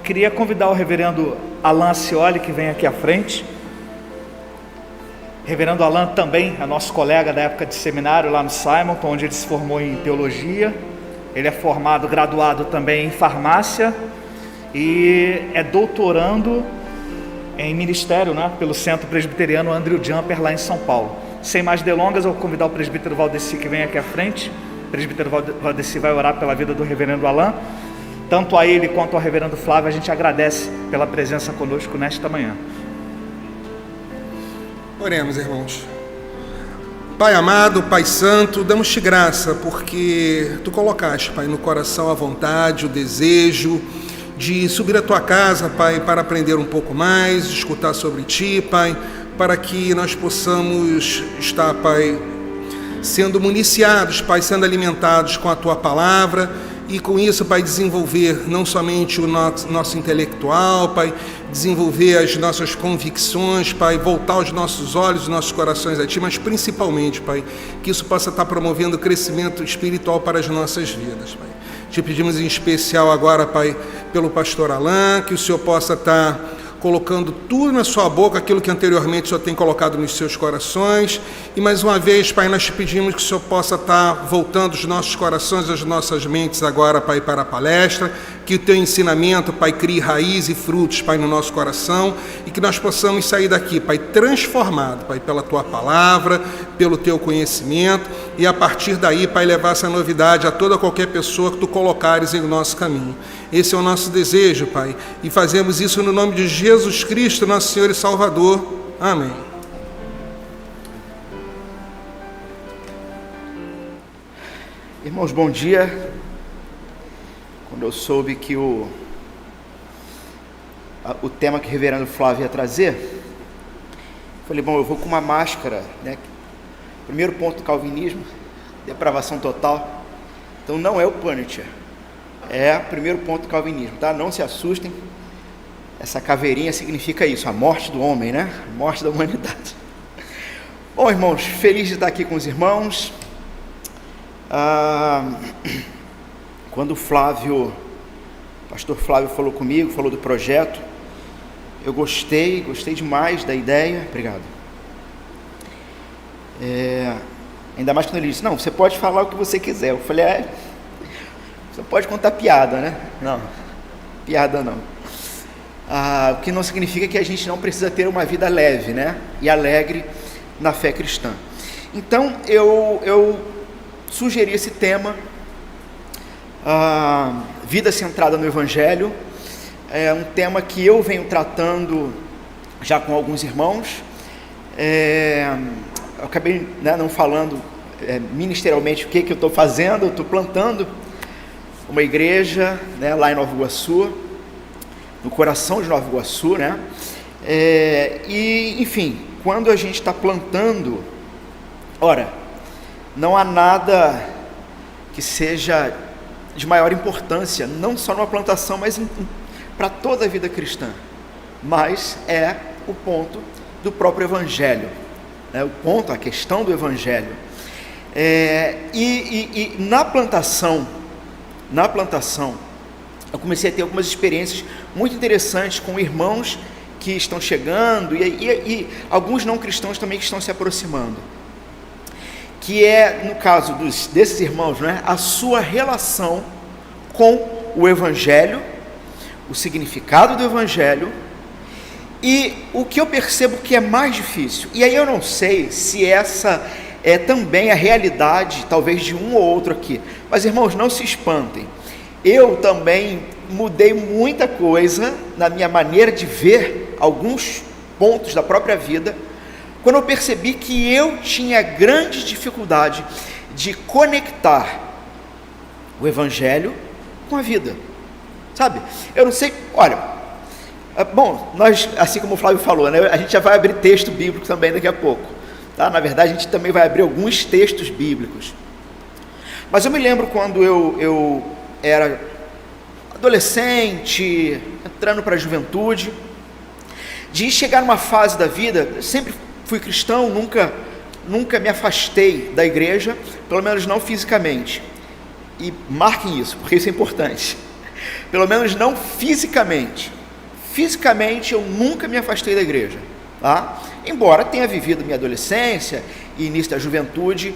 queria convidar o reverendo Alan Cioli, que vem aqui à frente. Reverendo Alan também é nosso colega da época de seminário lá no Simon, onde ele se formou em teologia. Ele é formado, graduado também em farmácia e é doutorando em ministério, né, pelo Centro Presbiteriano Andrew Jumper, lá em São Paulo. Sem mais delongas, eu vou convidar o presbítero Valdeci, que vem aqui à frente. O presbítero Valdeci vai orar pela vida do reverendo Alan. Tanto a ele quanto ao reverendo Flávio, a gente agradece pela presença conosco nesta manhã. Oremos, irmãos. Pai amado, Pai santo, damos-te graça porque Tu colocaste, Pai, no coração a vontade, o desejo de subir à Tua casa, Pai, para aprender um pouco mais, escutar sobre Ti, Pai, para que nós possamos estar, Pai, sendo municiados, Pai, sendo alimentados com a Tua palavra e com isso, Pai, desenvolver não somente o nosso intelectual, Pai, desenvolver as nossas convicções, Pai, voltar os nossos olhos, os nossos corações a Ti, mas principalmente, Pai, que isso possa estar promovendo o crescimento espiritual para as nossas vidas, Pai. Te pedimos em especial agora, Pai, pelo pastor Alan, que o Senhor possa estar colocando tudo na sua boca, aquilo que anteriormente o Senhor tem colocado nos seus corações. E mais uma vez, Pai, nós te pedimos que o Senhor possa estar voltando os nossos corações, as nossas mentes agora, Pai, para a palestra, que o teu ensinamento, Pai, crie raiz e frutos, Pai, no nosso coração, e que nós possamos sair daqui, Pai, transformado, Pai, pela tua palavra, pelo teu conhecimento, e a partir daí, Pai, levar essa novidade a toda qualquer pessoa que tu colocares em nosso caminho. Esse é o nosso desejo, Pai, e fazemos isso no nome de Jesus Cristo, nosso Senhor e Salvador. Amém. Irmãos, bom dia. Quando eu soube que o tema que o reverendo Flávio ia trazer, falei, bom, eu vou com uma máscara, né? Primeiro ponto do calvinismo, depravação total. Então não é o Punisher, é o primeiro ponto do calvinismo, tá? Não se assustem, essa caveirinha significa isso, a morte do homem, né? A morte da humanidade. Bom, irmãos, feliz de estar aqui com os irmãos. Quando o pastor Flávio falou comigo, falou do projeto, eu gostei demais da ideia. Obrigado. Ainda mais quando ele disse, não, você pode falar o que você quiser. Eu falei, você pode contar piada, né? Não, piada não. O que não significa que a gente não precisa ter uma vida leve, né? E alegre na fé cristã. Então, eu sugeri esse tema, vida centrada no Evangelho. É um tema que eu venho tratando já com alguns irmãos. Eu acabei, né, não falando ministerialmente o que eu estou fazendo. Eu estou plantando uma igreja, né, lá em Nova Iguaçu, no coração de Nova Iguaçu, né? E, enfim, quando a gente está plantando, ora, não há nada que seja de maior importância, não só numa plantação, mas para toda a vida cristã, mas é o ponto do próprio Evangelho, né? O ponto, a questão do Evangelho. E na plantação, eu comecei a ter algumas experiências muito interessantes com irmãos que estão chegando e alguns não cristãos também que estão se aproximando, que é, no caso desses irmãos, né, a sua relação com o Evangelho, o significado do Evangelho, e o que eu percebo que é mais difícil, e aí eu não sei se essa é também a realidade, talvez de um ou outro aqui, mas irmãos, não se espantem, eu também mudei muita coisa na minha maneira de ver alguns pontos da própria vida, quando eu percebi que eu tinha grande dificuldade de conectar o Evangelho com a vida, sabe? Eu não sei, olha, bom, nós, assim como o Flávio falou, né, a gente já vai abrir texto bíblico também daqui a pouco, tá? Na verdade, a gente também vai abrir alguns textos bíblicos, mas eu me lembro quando eu era adolescente, entrando para a juventude, de chegar numa fase da vida, eu sempre fui cristão, nunca me afastei da igreja, pelo menos não fisicamente, e marquem isso, porque isso é importante. Pelo menos não fisicamente. Fisicamente eu nunca me afastei da igreja, tá? Embora tenha vivido minha adolescência e início da juventude,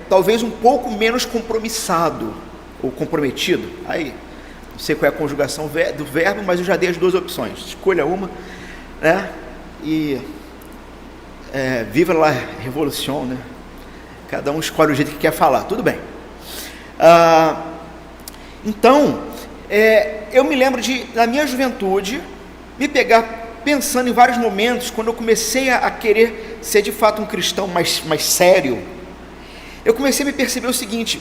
talvez um pouco menos compromissado ou comprometido. Aí, não sei qual é a conjugação do verbo, mas eu já dei as duas opções. Escolha uma, né? E viva la revolução, né? Cada um escolhe o jeito que quer falar, tudo bem. Então, eu me lembro de, na minha juventude, me pegar pensando em vários momentos, quando eu comecei a querer ser de fato um cristão mais sério, eu comecei a me perceber o seguinte: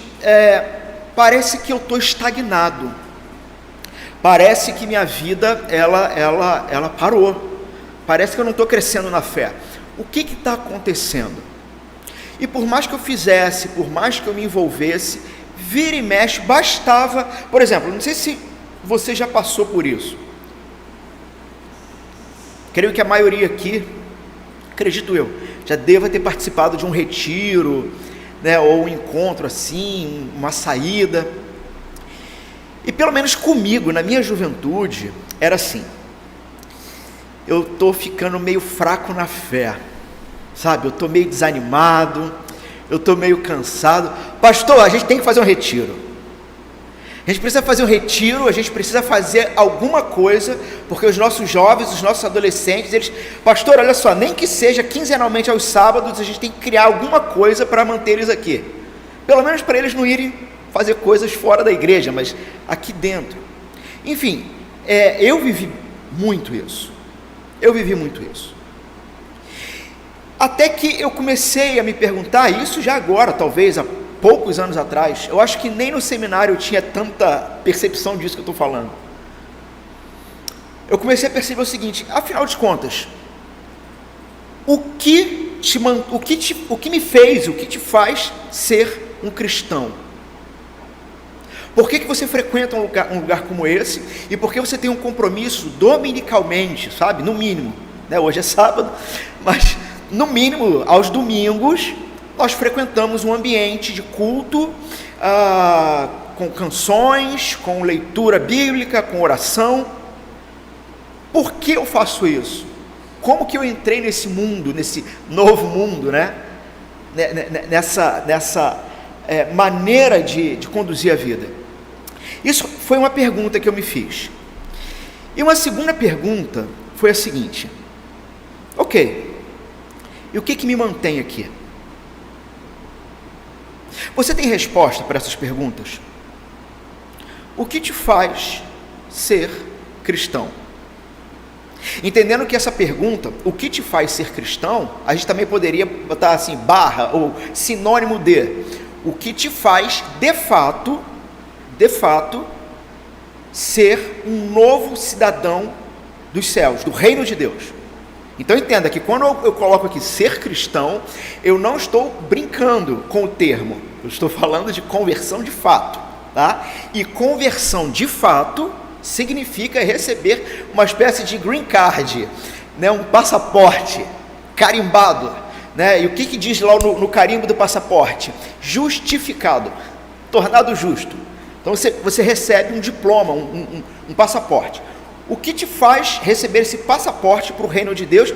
parece que eu estou estagnado, parece que minha vida, ela parou, parece que eu não estou crescendo na fé. O que está acontecendo? E por mais que eu fizesse, por mais que eu me envolvesse, vira e mexe, bastava, por exemplo, não sei se você já passou por isso, creio que a maioria aqui, acredito eu, já deva ter participado de um retiro, né, ou um encontro assim, uma saída, e pelo menos comigo, na minha juventude, era assim: eu estou ficando meio fraco na fé, sabe, eu estou meio desanimado, eu estou meio cansado. Pastor, a gente tem que fazer um retiro, a gente precisa fazer um retiro, a gente precisa fazer alguma coisa, porque os nossos jovens, os nossos adolescentes, eles, pastor, olha só, nem que seja quinzenalmente aos sábados, a gente tem que criar alguma coisa para manter eles aqui, pelo menos para eles não irem fazer coisas fora da igreja, mas aqui dentro. Enfim, eu vivi muito isso, até que eu comecei a me perguntar, isso já agora, talvez há poucos anos atrás, eu acho que nem no seminário eu tinha tanta percepção disso que eu estou falando. Eu comecei a perceber o seguinte: afinal de contas, o que me fez, o que te faz ser um cristão? Por que você frequenta um lugar como esse? E por que você tem um compromisso dominicalmente, sabe? No mínimo, né? Hoje é sábado, mas no mínimo, aos domingos, nós frequentamos um ambiente de culto, com canções, com leitura bíblica, com oração. Por que eu faço isso? Como que eu entrei nesse mundo, nesse novo mundo, né? Nessa maneira de conduzir a vida? Isso foi uma pergunta que eu me fiz. E uma segunda pergunta foi a seguinte: ok, e o que me mantém aqui? Você tem resposta para essas perguntas? O que te faz ser cristão? Entendendo que essa pergunta, o que te faz ser cristão, a gente também poderia botar assim, barra ou sinônimo de, o que te faz de fato, ser um novo cidadão dos céus, do reino de Deus. Então entenda que quando eu coloco aqui ser cristão, eu não estou brincando com o termo, eu estou falando de conversão de fato, tá? E conversão de fato significa receber uma espécie de green card, né? Um passaporte carimbado, né? E o que diz lá no carimbo do passaporte? Justificado, tornado justo. Então você recebe um diploma, um passaporte. O que te faz receber esse passaporte para o reino de Deus?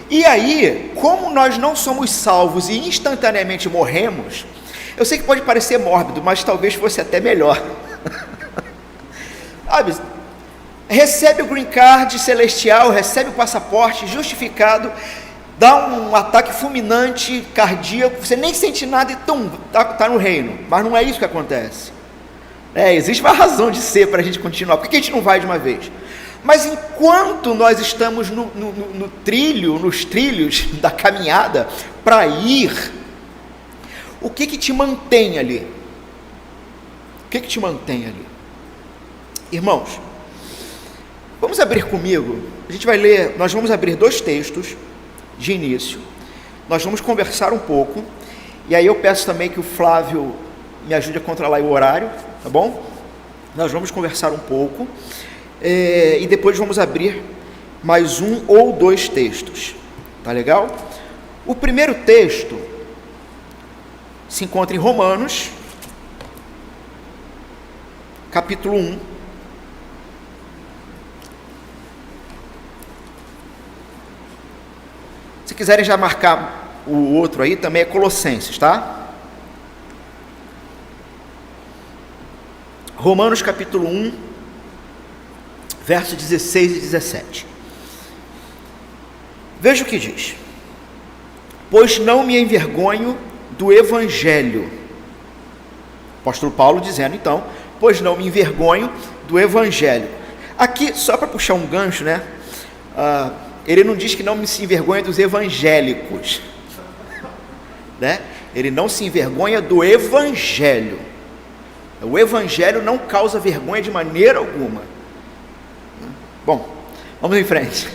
E aí, como nós não somos salvos e instantaneamente morremos, eu sei que pode parecer mórbido, mas talvez fosse até melhor. Sabe? Recebe o green card celestial, recebe o passaporte justificado, dá um ataque fulminante cardíaco, você nem sente nada e está no reino. Mas não é isso que acontece. Existe uma razão de ser para a gente continuar. Por que a gente não vai de uma vez? Mas enquanto nós estamos nos trilhos da caminhada para ir, o que te mantém ali? O que te mantém ali? Irmãos, vamos abrir comigo, a gente vai ler, nós vamos abrir 2 textos de início, nós vamos conversar um pouco, e aí eu peço também que o Flávio me ajude a controlar o horário, tá bom? Nós vamos conversar um pouco, e depois vamos abrir mais 1 ou 2 textos, tá legal? O primeiro texto se encontra em Romanos, capítulo 1, Se quiserem já marcar o outro aí, também é Colossenses, tá? Romanos capítulo 1, versos 16 e 17. Veja o que diz: pois não me envergonho do Evangelho. Apóstolo Paulo dizendo, então, pois não me envergonho do Evangelho. Aqui, só para puxar um gancho, né? Ele não diz que não se envergonha dos evangélicos, né? Ele não se envergonha do Evangelho. O Evangelho não causa vergonha de maneira alguma. Bom, vamos em frente.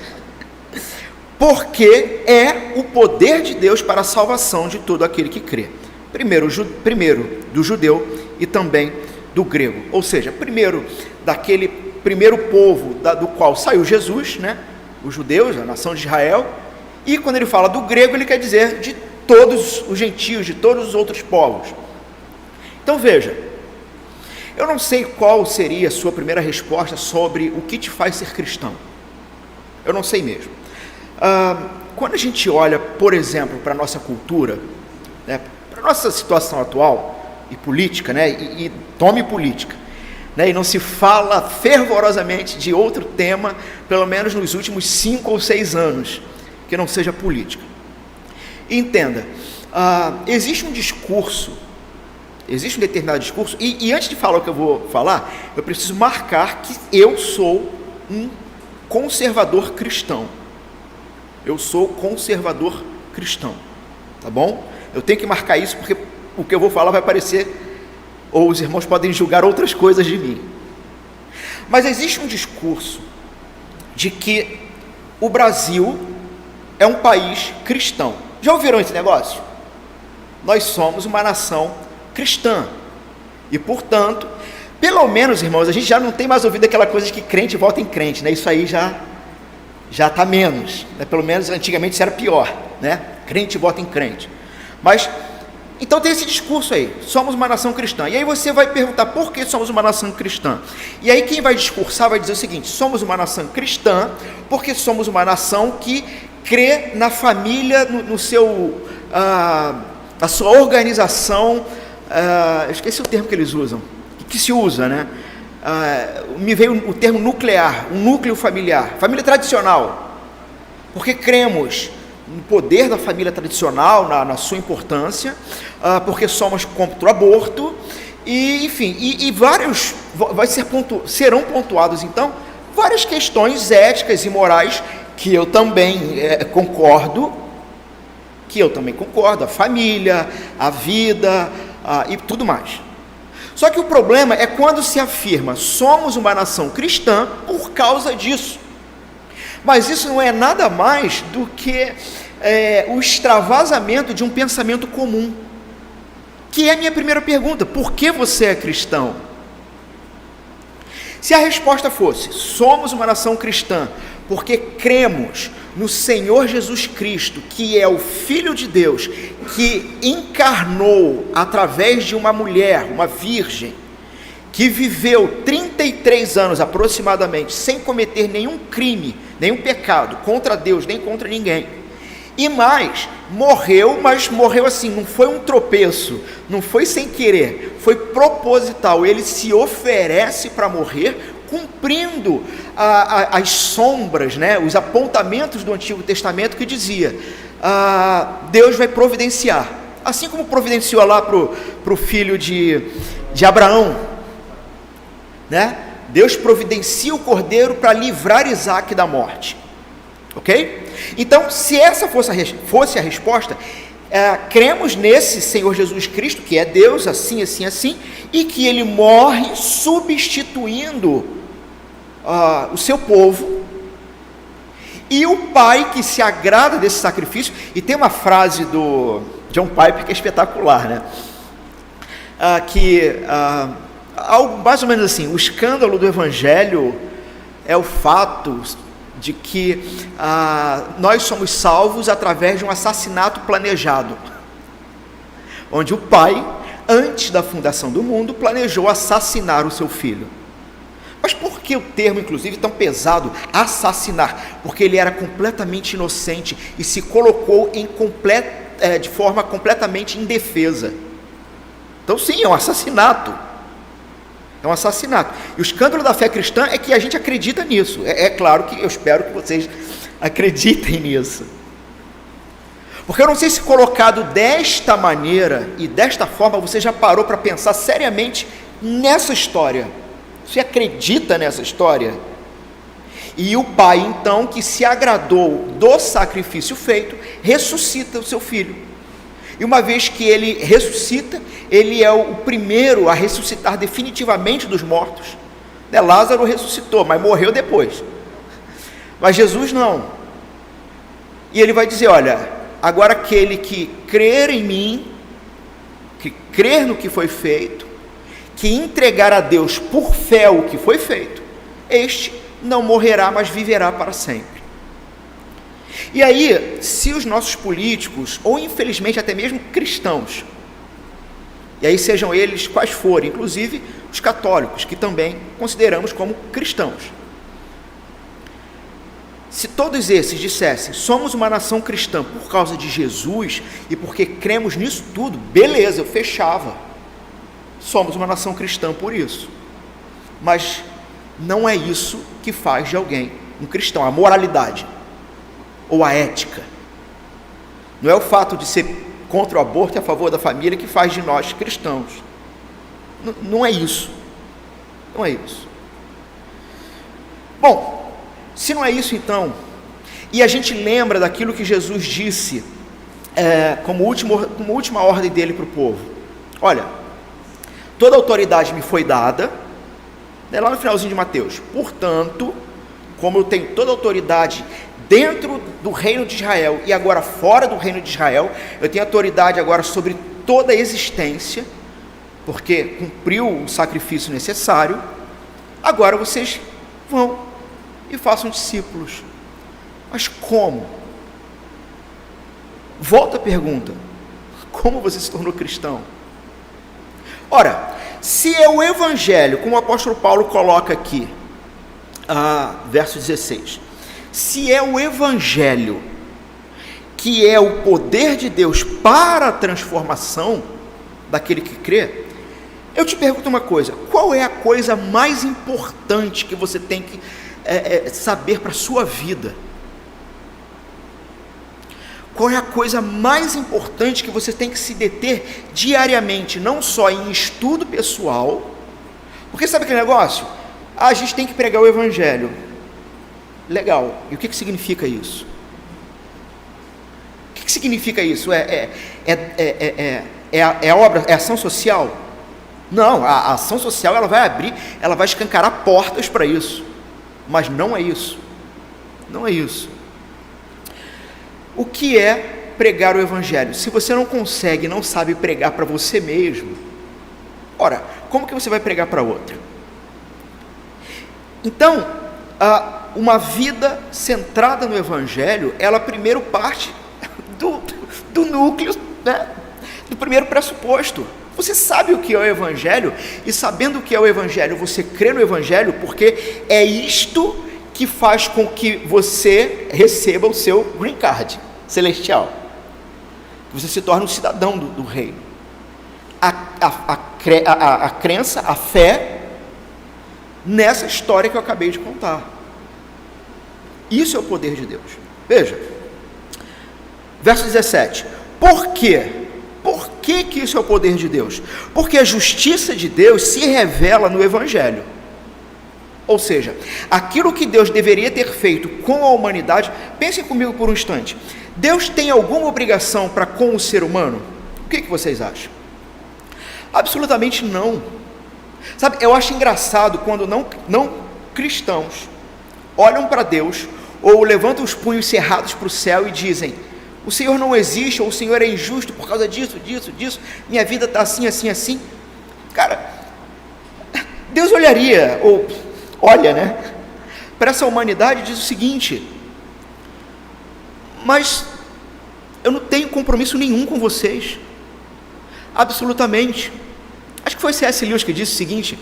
Porque é o poder de Deus para a salvação de todo aquele que crê. Primeiro do judeu e também do grego. Ou seja, primeiro daquele primeiro povo do qual saiu Jesus, né? Os judeus, a nação de Israel. E quando ele fala do grego, ele quer dizer de todos os gentios, de todos os outros povos. Então veja, eu não sei qual seria a sua primeira resposta sobre o que te faz ser cristão. Eu não sei mesmo. Quando a gente olha, por exemplo, para a nossa cultura, né, para a nossa situação atual e política, né, e tome política, né, e não se fala fervorosamente de outro tema, pelo menos nos últimos 5 ou 6 anos, que não seja política. E entenda, existe um determinado discurso, e antes de falar o que eu vou falar, eu preciso marcar que eu sou um conservador cristão. Eu sou conservador cristão, tá bom? Eu tenho que marcar isso porque o que eu vou falar vai parecer, ou os irmãos podem julgar outras coisas de mim. Mas existe um discurso de que o Brasil é um país cristão. Já ouviram esse negócio? Nós somos uma nação cristã. E, portanto, pelo menos, irmãos, a gente já não tem mais ouvido aquela coisa de que crente vota em crente, né? Isso aí já está menos, né? Pelo menos antigamente isso era pior, né? Crente vota em crente. Mas, então tem esse discurso aí, somos uma nação cristã. E aí você vai perguntar, por que somos uma nação cristã? E aí quem vai discursar vai dizer o seguinte: somos uma nação cristã porque somos uma nação que crê na família, a sua organização, eu esqueci o termo que eles usam, que se usa, né? Me veio o termo nuclear, um núcleo familiar, família tradicional, porque cremos no poder da família tradicional, na sua importância, porque somos contra o aborto, e enfim, e vários, serão pontuados então, várias questões éticas e morais, que eu também concordo, a família, a vida, e tudo mais. Só que o problema é quando se afirma, somos uma nação cristã por causa disso. Mas isso não é nada mais do que o extravasamento de um pensamento comum. Que é a minha primeira pergunta: por que você é cristão? Se a resposta fosse, somos uma nação cristã porque cremos no Senhor Jesus Cristo, que é o Filho de Deus, que encarnou através de uma mulher, uma virgem, que viveu 33 anos aproximadamente, sem cometer nenhum crime, nenhum pecado contra Deus, nem contra ninguém, e mais, morreu, mas morreu assim, não foi um tropeço, não foi sem querer, foi proposital. Ele se oferece para morrer, cumprindo as sombras, né, os apontamentos do Antigo Testamento que dizia, Deus vai providenciar, assim como providenciou lá para o filho de Abraão, né? Deus providencia o cordeiro para livrar Isaac da morte, ok? Então, se essa fosse a resposta, cremos nesse Senhor Jesus Cristo, que é Deus, assim, assim, assim, e que Ele morre substituindo o seu povo, e o Pai que se agrada desse sacrifício. E tem uma frase do John Piper que é espetacular, né? Algo mais ou menos assim: o escândalo do Evangelho é o fato de que nós somos salvos através de um assassinato planejado, onde o Pai, antes da fundação do mundo, planejou assassinar o seu filho. Mas por que o termo, inclusive, tão pesado, assassinar? Porque ele era completamente inocente e se colocou de forma completamente indefesa. Então sim, é um assassinato. É um assassinato. E o escândalo da fé cristã é que a gente acredita nisso. É claro que eu espero que vocês acreditem nisso. Porque eu não sei se colocado desta maneira e desta forma você já parou para pensar seriamente nessa história. Você acredita nessa história? E o pai, então, que se agradou do sacrifício feito, ressuscita o seu filho. E uma vez que ele ressuscita, ele é o primeiro a ressuscitar definitivamente dos mortos. Lázaro ressuscitou, mas morreu depois. Mas Jesus não. E ele vai dizer, olha, agora aquele que crer em mim, que crer no que foi feito, que entregar a Deus por fé o que foi feito, este não morrerá, mas viverá para sempre. E aí, se os nossos políticos, ou infelizmente até mesmo cristãos, e aí sejam eles quais forem, inclusive os católicos, que também consideramos como cristãos, se todos esses dissessem, somos uma nação cristã por causa de Jesus, e porque cremos nisso tudo, beleza, eu fechava. Somos uma nação cristã por isso. Mas não é isso que faz de alguém um cristão, a moralidade ou a ética. Não é o fato de ser contra o aborto e a favor da família que faz de nós cristãos. Não é isso. Não é isso. Bom, se não é isso então, e a gente lembra daquilo que Jesus disse como última ordem dele para o povo. Olha, toda autoridade me foi dada, lá no finalzinho de Mateus, portanto, como eu tenho toda autoridade dentro do reino de Israel e agora fora do reino de Israel, eu tenho autoridade agora sobre toda a existência, porque cumpriu o sacrifício necessário, agora vocês vão e façam discípulos. Mas como? Volta a pergunta, como você se tornou cristão? Ora, se é o Evangelho, como o apóstolo Paulo coloca aqui, verso 16, se é o Evangelho que é o poder de Deus para a transformação daquele que crê, eu te pergunto uma coisa, qual é a coisa mais importante que você tem que saber para a sua vida? Qual é a coisa mais importante que você tem que se deter diariamente, não só em estudo pessoal, porque sabe aquele negócio? A gente tem que pregar o Evangelho. Legal, e o que significa isso? O que significa isso? É ação social? Não, a ação social ela vai abrir, ela vai escancarar portas para isso, mas não é isso. Não é isso. O que é pregar o Evangelho? Se você não consegue, não sabe pregar para você mesmo, ora, como que você vai pregar para outra? Então, uma vida centrada no Evangelho, ela primeiro parte do núcleo, né? Do primeiro pressuposto. Você sabe o que é o Evangelho, e sabendo o que é o Evangelho, você crê no Evangelho, porque é isto que faz com que você receba o seu green card celestial, que você se torne um cidadão do reino. A crença, a fé nessa história que eu acabei de contar. Isso é o poder de Deus. Veja, verso 17, por quê? Por que isso é o poder de Deus? Porque a justiça de Deus se revela no Evangelho. Ou seja, aquilo que Deus deveria ter feito com a humanidade, pensem comigo por um instante, Deus tem alguma obrigação para com o ser humano? O que vocês acham? Absolutamente não. Sabe, eu acho engraçado quando não cristãos olham para Deus, ou levantam os punhos cerrados para o céu e dizem, o Senhor não existe, ou o Senhor é injusto por causa disso, minha vida está assim, assim, assim. Cara, Deus olharia, ou olha, né, para essa humanidade e diz o seguinte, mas eu não tenho compromisso nenhum com vocês, absolutamente, Acho que foi C.S. Lewis que disse o seguinte,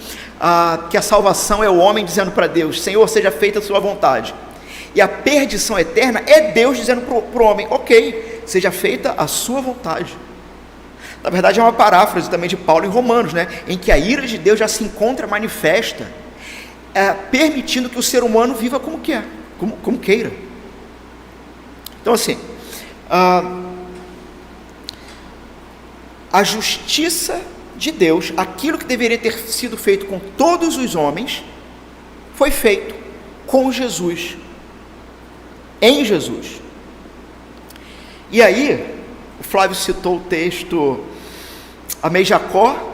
que a salvação é o homem dizendo para Deus, Senhor, seja feita a sua vontade. E a perdição eterna é Deus dizendo para o homem, ok, seja feita a sua vontade. Na verdade é uma paráfrase também de Paulo em Romanos, né, em que a ira de Deus já se encontra manifesta, permitindo que o ser humano viva como quer, como queira. Então assim, a justiça de Deus, aquilo que deveria ter sido feito com todos os homens, foi feito com Jesus, em Jesus. E aí, o Flávio citou o texto, amei Jacó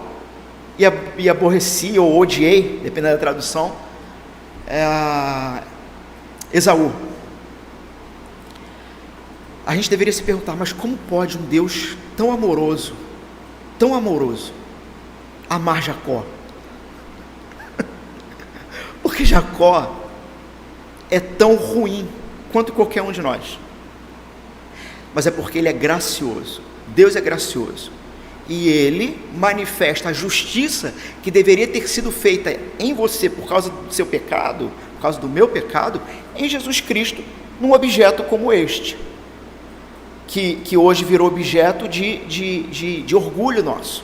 e aborreci ou odiei, dependendo da tradução, Esaú. A gente deveria se perguntar, mas como pode um Deus tão amoroso, amar Jacó? Porque Jacó é tão ruim quanto qualquer um de nós, mas é porque ele é gracioso. Deus é gracioso e ele manifesta a justiça que deveria ter sido feita em você por causa do seu pecado, por causa do meu pecado, em Jesus Cristo, num objeto como este, que hoje virou objeto de orgulho nosso,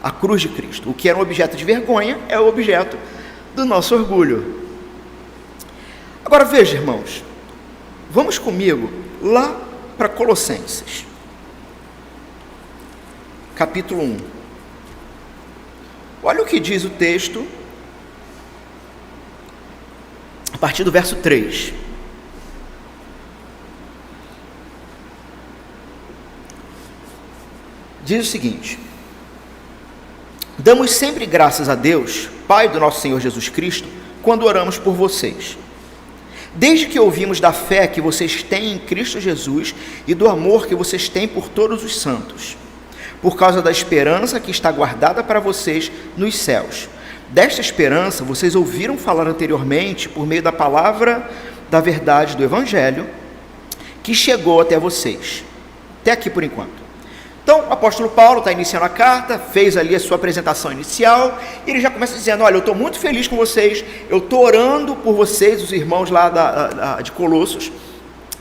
a cruz de Cristo. O que era um objeto de vergonha é o objeto do nosso orgulho. Agora veja, irmãos, vamos comigo lá para Colossenses, capítulo 1. Olha o que diz o texto, a partir do verso 3. Diz o seguinte: damos sempre graças a Deus, Pai do nosso Senhor Jesus Cristo, quando oramos por vocês, desde que ouvimos da fé que vocês têm em Cristo Jesus e do amor que vocês têm por todos os santos, por causa da esperança que está guardada para vocês nos céus. Desta esperança vocês ouviram falar anteriormente por meio da palavra da verdade do Evangelho, que chegou até vocês. Até aqui por enquanto. Então, o apóstolo Paulo está iniciando a carta, fez ali a sua apresentação inicial, e ele já começa dizendo, olha, eu estou muito feliz com vocês, eu estou orando por vocês, os irmãos lá de Colossos,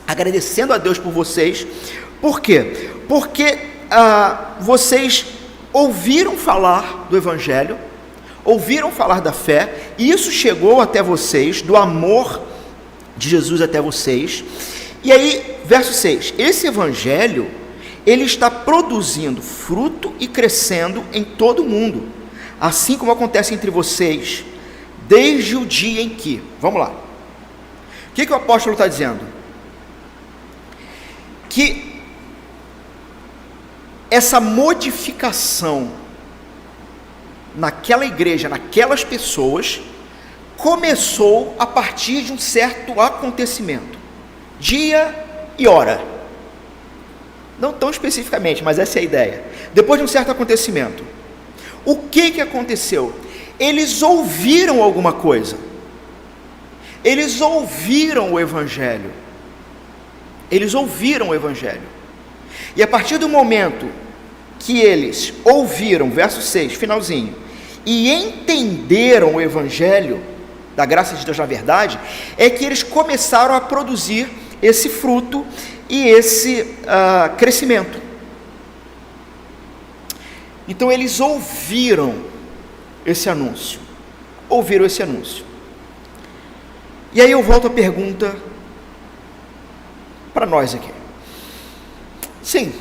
agradecendo a Deus por vocês. Por quê? Porque vocês ouviram falar do Evangelho, ouviram falar da fé, e isso chegou até vocês, do amor de Jesus até vocês. E aí, verso 6, esse Evangelho, ele está produzindo fruto e crescendo em todo o mundo, assim como acontece entre vocês, desde o dia em que, vamos lá, o que o apóstolo está dizendo? Que essa modificação naquela igreja, naquelas pessoas, começou a partir de um certo acontecimento, dia e hora. Não tão especificamente, mas essa é a ideia. Depois de um certo acontecimento, o que aconteceu? Eles ouviram alguma coisa. Eles ouviram o Evangelho. Eles ouviram o Evangelho. E a partir do momento que eles ouviram, verso 6, finalzinho, e entenderam o Evangelho da graça de Deus na verdade, é que eles começaram a produzir esse fruto e esse crescimento. Então eles ouviram esse anúncio, e aí eu volto a pergunta para nós aqui. Sim,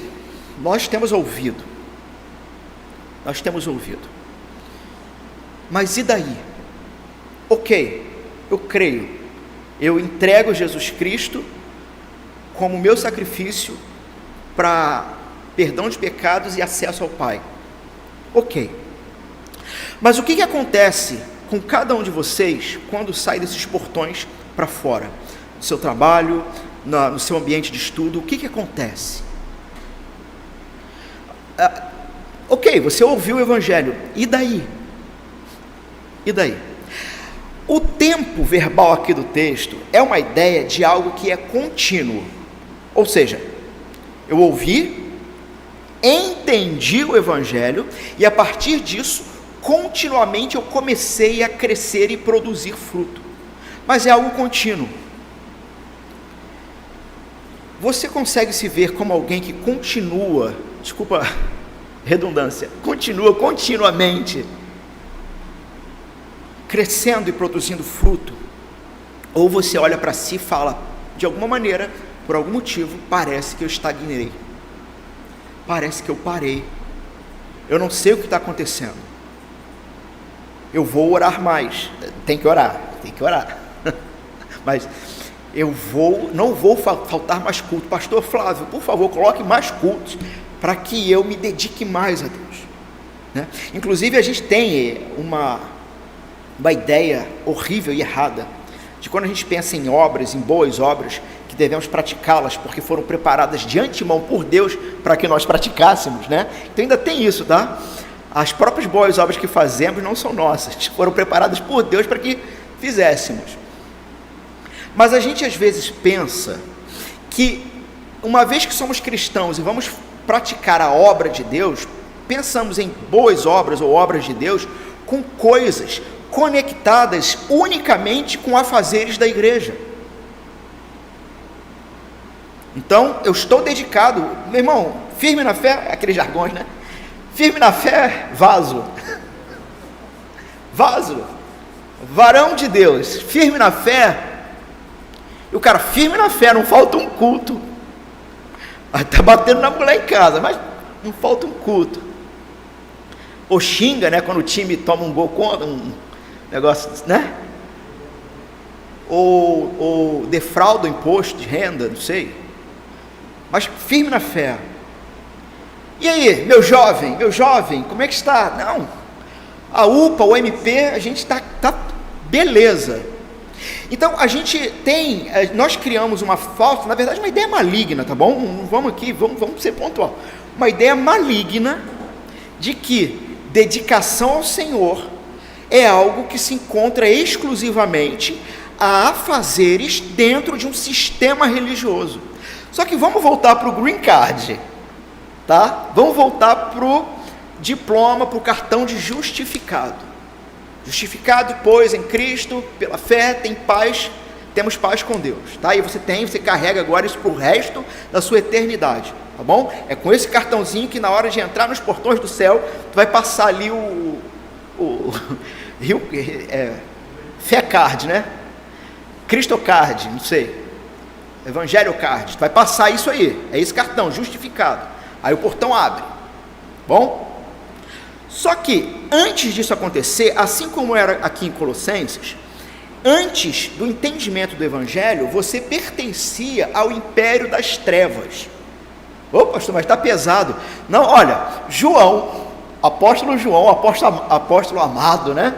nós temos ouvido, mas e daí? Ok, eu creio, eu entrego Jesus Cristo como meu sacrifício para perdão de pecados e acesso ao Pai. Ok. Mas o que acontece com cada um de vocês quando sai desses portões para fora? No seu trabalho, no seu ambiente de estudo, o que acontece? Ok, você ouviu o Evangelho, e daí? O tempo verbal aqui do texto é uma ideia de algo que é contínuo. Ou seja, eu ouvi, entendi o Evangelho, e a partir disso, continuamente eu comecei a crescer e produzir fruto. Mas é algo contínuo. Você consegue se ver como alguém que continua, desculpa redundância, continua continuamente crescendo e produzindo fruto? Ou você olha para si e fala, de alguma maneira, por algum motivo, parece que eu estagnei, parece que eu parei, eu não sei o que está acontecendo, eu vou orar mais, tem que orar, mas não vou faltar mais culto. Pastor Flávio, por favor, coloque mais cultos, para que eu me dedique mais a Deus, né? Inclusive a gente tem uma ideia horrível e errada, de quando a gente pensa em obras, em boas obras, que devemos praticá-las, porque foram preparadas de antemão por Deus, para que nós praticássemos, né? Então ainda tem isso, tá? As próprias boas obras que fazemos não são nossas, foram preparadas por Deus para que fizéssemos. Mas a gente às vezes pensa que, uma vez que somos cristãos e vamos praticar a obra de Deus, pensamos em boas obras ou obras de Deus com coisas conectadas unicamente com afazeres da igreja. Então, eu estou dedicado, meu irmão, firme na fé, aqueles jargões, né? Firme na fé, vaso, varão de Deus, firme na fé. E o cara, firme na fé, não falta um culto. Está batendo na mulher em casa, mas não falta um culto. Ou xinga, né, quando o time toma um gol contra, um negócio, né? Ou defrauda o imposto de renda, não sei. Mas firme na fé. E aí, meu jovem, como é que está? Não, a UPA, o MP, a gente está beleza. Então, nós criamos uma falsa, na verdade uma ideia maligna, tá bom? Vamos ser pontual. Uma ideia maligna de que dedicação ao Senhor é algo que se encontra exclusivamente a afazeres dentro de um sistema religioso. Só que vamos voltar para o green card, tá? Vamos voltar para o diploma, para o cartão de justificado. Justificado, pois, em Cristo, pela fé, temos paz com Deus, tá? E você carrega agora isso para o resto da sua eternidade, tá bom? É com esse cartãozinho que na hora de entrar nos portões do céu, tu vai passar ali Fé Card, né? Cristo Card, não sei, Evangelho Card, tu vai passar isso aí, é esse cartão, justificado. Aí o portão abre, bom? Só que, antes disso acontecer, assim como era aqui em Colossenses, antes do entendimento do Evangelho, você pertencia ao império das trevas. Ô pastor, mas está pesado. Não, olha, apóstolo João, apóstolo amado, né?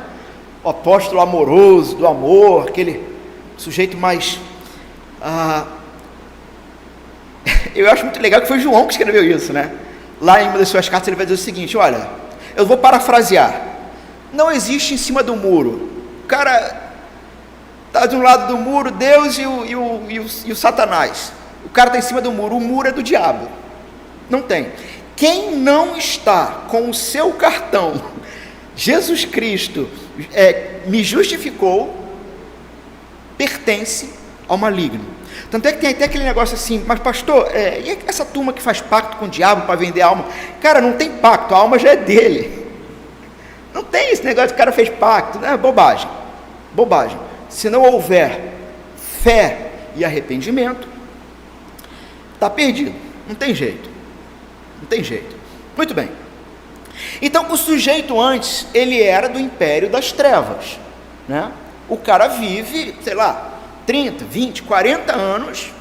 O apóstolo amoroso, do amor, aquele sujeito mais... eu acho muito legal que foi João que escreveu isso, né? Lá em uma das suas cartas ele vai dizer o seguinte, olha, eu vou parafrasear, não existe em cima do muro, o cara está de um lado do muro, Deus e o Satanás, o cara está em cima do muro, o muro é do diabo, não tem. Quem não está com o seu cartão, Jesus Cristo me justificou, pertence ao maligno. Tanto é que tem até aquele negócio assim, mas pastor, e essa turma que faz pacto com o diabo para vender a alma? Cara, não tem pacto, a alma já é dele. Não tem esse negócio de o cara fez pacto, né? Bobagem. Se não houver fé e arrependimento, está perdido, não tem jeito. Muito bem. Então o sujeito antes, ele era do império das trevas, né? O cara vive, sei lá, 30, 20, 40 anos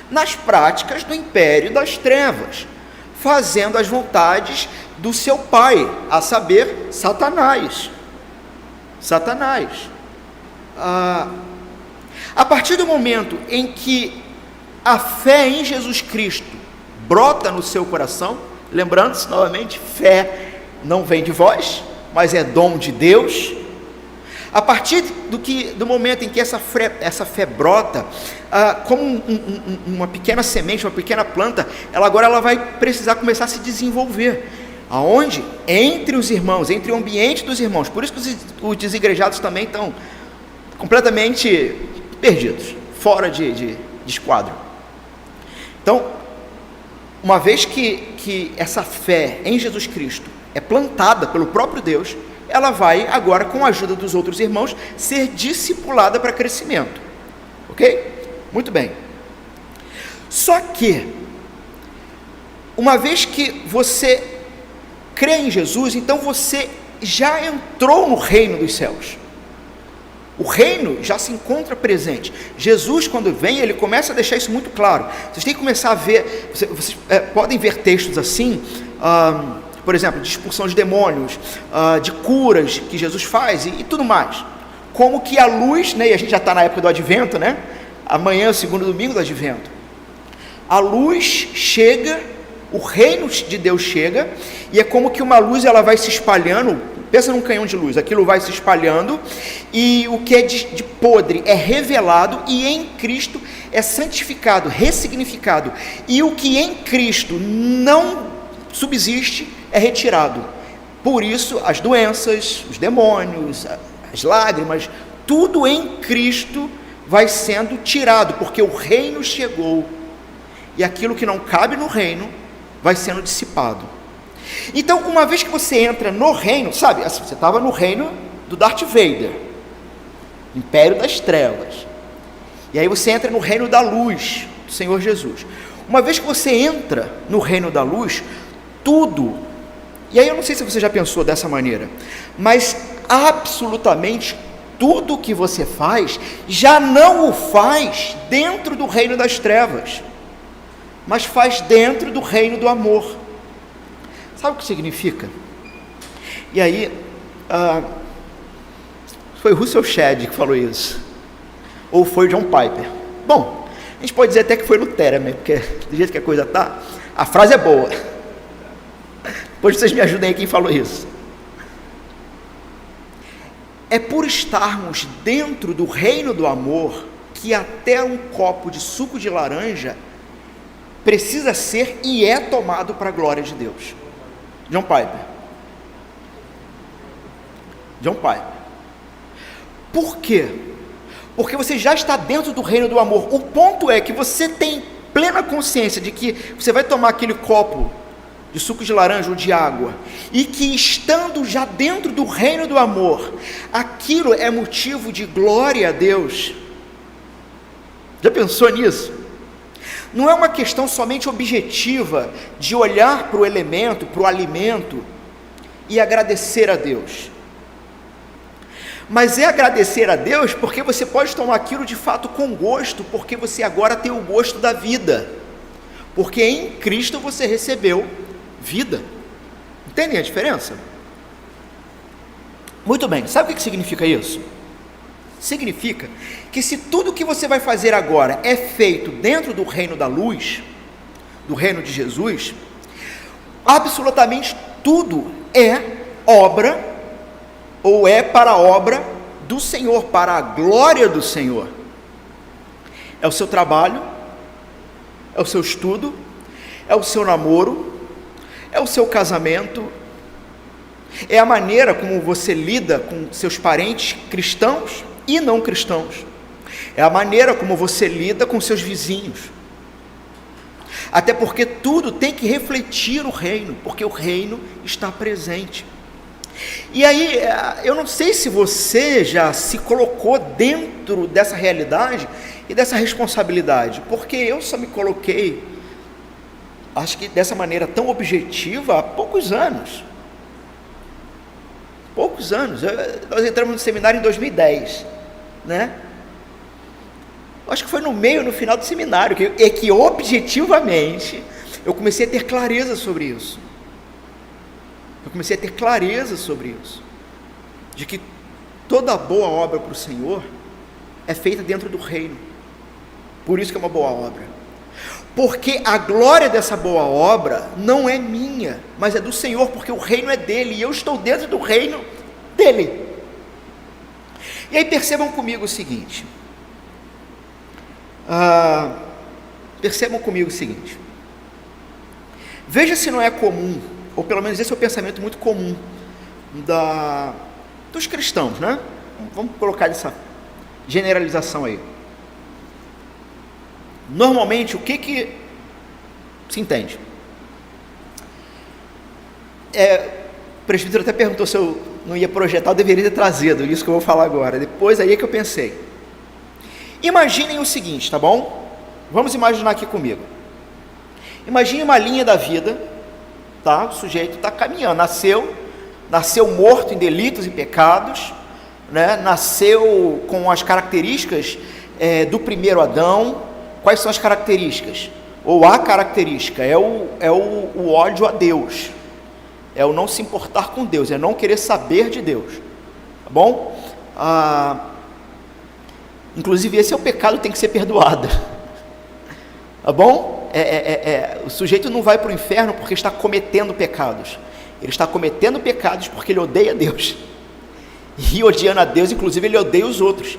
nas práticas do império das trevas, fazendo as vontades do seu pai, a saber, Satanás. A partir do momento em que a fé em Jesus Cristo brota no seu coração, lembrando-se novamente, fé não vem de vós, mas é dom de Deus. A partir do momento em que essa fé brota, como uma pequena semente, uma pequena planta, ela vai precisar começar a se desenvolver. Aonde? Entre os irmãos, entre o ambiente dos irmãos. Por isso que os desigrejados também estão completamente perdidos, fora de esquadro. Então, uma vez que essa fé em Jesus Cristo é plantada pelo próprio Deus, ela vai agora, com a ajuda dos outros irmãos, ser discipulada para crescimento. Ok? Muito bem. Só que, uma vez que você crê em Jesus, então você já entrou no reino dos céus. O reino já se encontra presente. Jesus, quando vem, ele começa a deixar isso muito claro. Vocês têm que começar a ver, vocês podem ver textos assim, por exemplo, de expulsão de demônios, de curas que Jesus faz e tudo mais. Como que a luz, né, e a gente já está na época do advento, né? Amanhã é o segundo domingo do advento. A luz chega, o reino de Deus chega, e é como que uma luz ela vai se espalhando. Pensa num canhão de luz, aquilo vai se espalhando, e o que é de podre é revelado, e em Cristo é santificado, ressignificado, e o que em Cristo não subsiste é retirado. Por isso as doenças, os demônios, as lágrimas, tudo em Cristo vai sendo tirado, porque o reino chegou, e aquilo que não cabe no reino vai sendo dissipado. Então, uma vez que você entra no reino, sabe, assim, você estava no reino do Darth Vader, Império das Trevas, e aí você entra no reino da luz, do Senhor Jesus. Uma vez que você entra no reino da luz, tudo, e aí eu não sei se você já pensou dessa maneira, mas absolutamente tudo que você faz, já não o faz dentro do reino das trevas, mas faz dentro do reino do amor. Sabe o que significa? E aí, foi Russell Shedd que falou isso, ou foi John Piper. Bom, a gente pode dizer até que foi Lutero, né? Porque do jeito que a coisa está, a frase é boa. Depois vocês me ajudem aí quem falou isso. É por estarmos dentro do reino do amor que até um copo de suco de laranja precisa ser e é tomado para a glória de Deus. John Piper. Por quê? Porque você já está dentro do reino do amor. O ponto é que você tem plena consciência de que você vai tomar aquele copo de suco de laranja ou de água, e que estando já dentro do reino do amor, aquilo é motivo de glória a Deus. Já pensou nisso? Não é uma questão somente objetiva de olhar para o elemento, para o alimento e agradecer a Deus, mas é agradecer a Deus porque você pode tomar aquilo de fato com gosto, porque você agora tem o gosto da vida, porque em Cristo você recebeu vida. Entendem a diferença? Muito bem, sabe o que significa isso? Significa que se tudo que você vai fazer agora é feito dentro do reino da luz, do reino de Jesus, absolutamente tudo é obra, ou é para a obra do Senhor, para a glória do Senhor. É o seu trabalho, é o seu estudo, é o seu namoro, é o seu casamento, é a maneira como você lida com seus parentes cristãos e não cristãos, é a maneira como você lida com seus vizinhos, até porque tudo tem que refletir o reino, porque o reino está presente. E aí, eu não sei se você já se colocou dentro dessa realidade e dessa responsabilidade, porque eu só me coloquei, acho que dessa maneira tão objetiva, há poucos anos. Nós entramos no seminário em 2010, né? Acho que foi no final do seminário que objetivamente eu comecei a ter clareza sobre isso. De que toda boa obra para o Senhor é feita dentro do reino. Por isso que é uma boa obra. Porque a glória dessa boa obra não é minha, mas é do Senhor, porque o reino é dele, e eu estou dentro do reino dele. E aí percebam comigo o seguinte, veja se não é comum, ou pelo menos esse é o pensamento muito comum dos cristãos, né? Vamos colocar essa generalização aí. Normalmente, o que se entende? O presbítero até perguntou se eu não ia projetar, eu deveria ter trazido isso que eu vou falar agora. Depois aí é que eu pensei. Imaginem o seguinte, tá bom? Vamos imaginar aqui comigo. Imagine uma linha da vida, tá? O sujeito está caminhando, nasceu morto em delitos e pecados, né? Nasceu com as características do primeiro Adão. Quais são as características? Ou a característica é o ódio a Deus, é o não se importar com Deus, é não querer saber de Deus, tá bom? Inclusive esse é o pecado que tem que ser perdoado, tá bom? O sujeito não vai para o inferno porque está cometendo pecados, ele está cometendo pecados porque ele odeia Deus, e odiando a Deus, inclusive ele odeia os outros.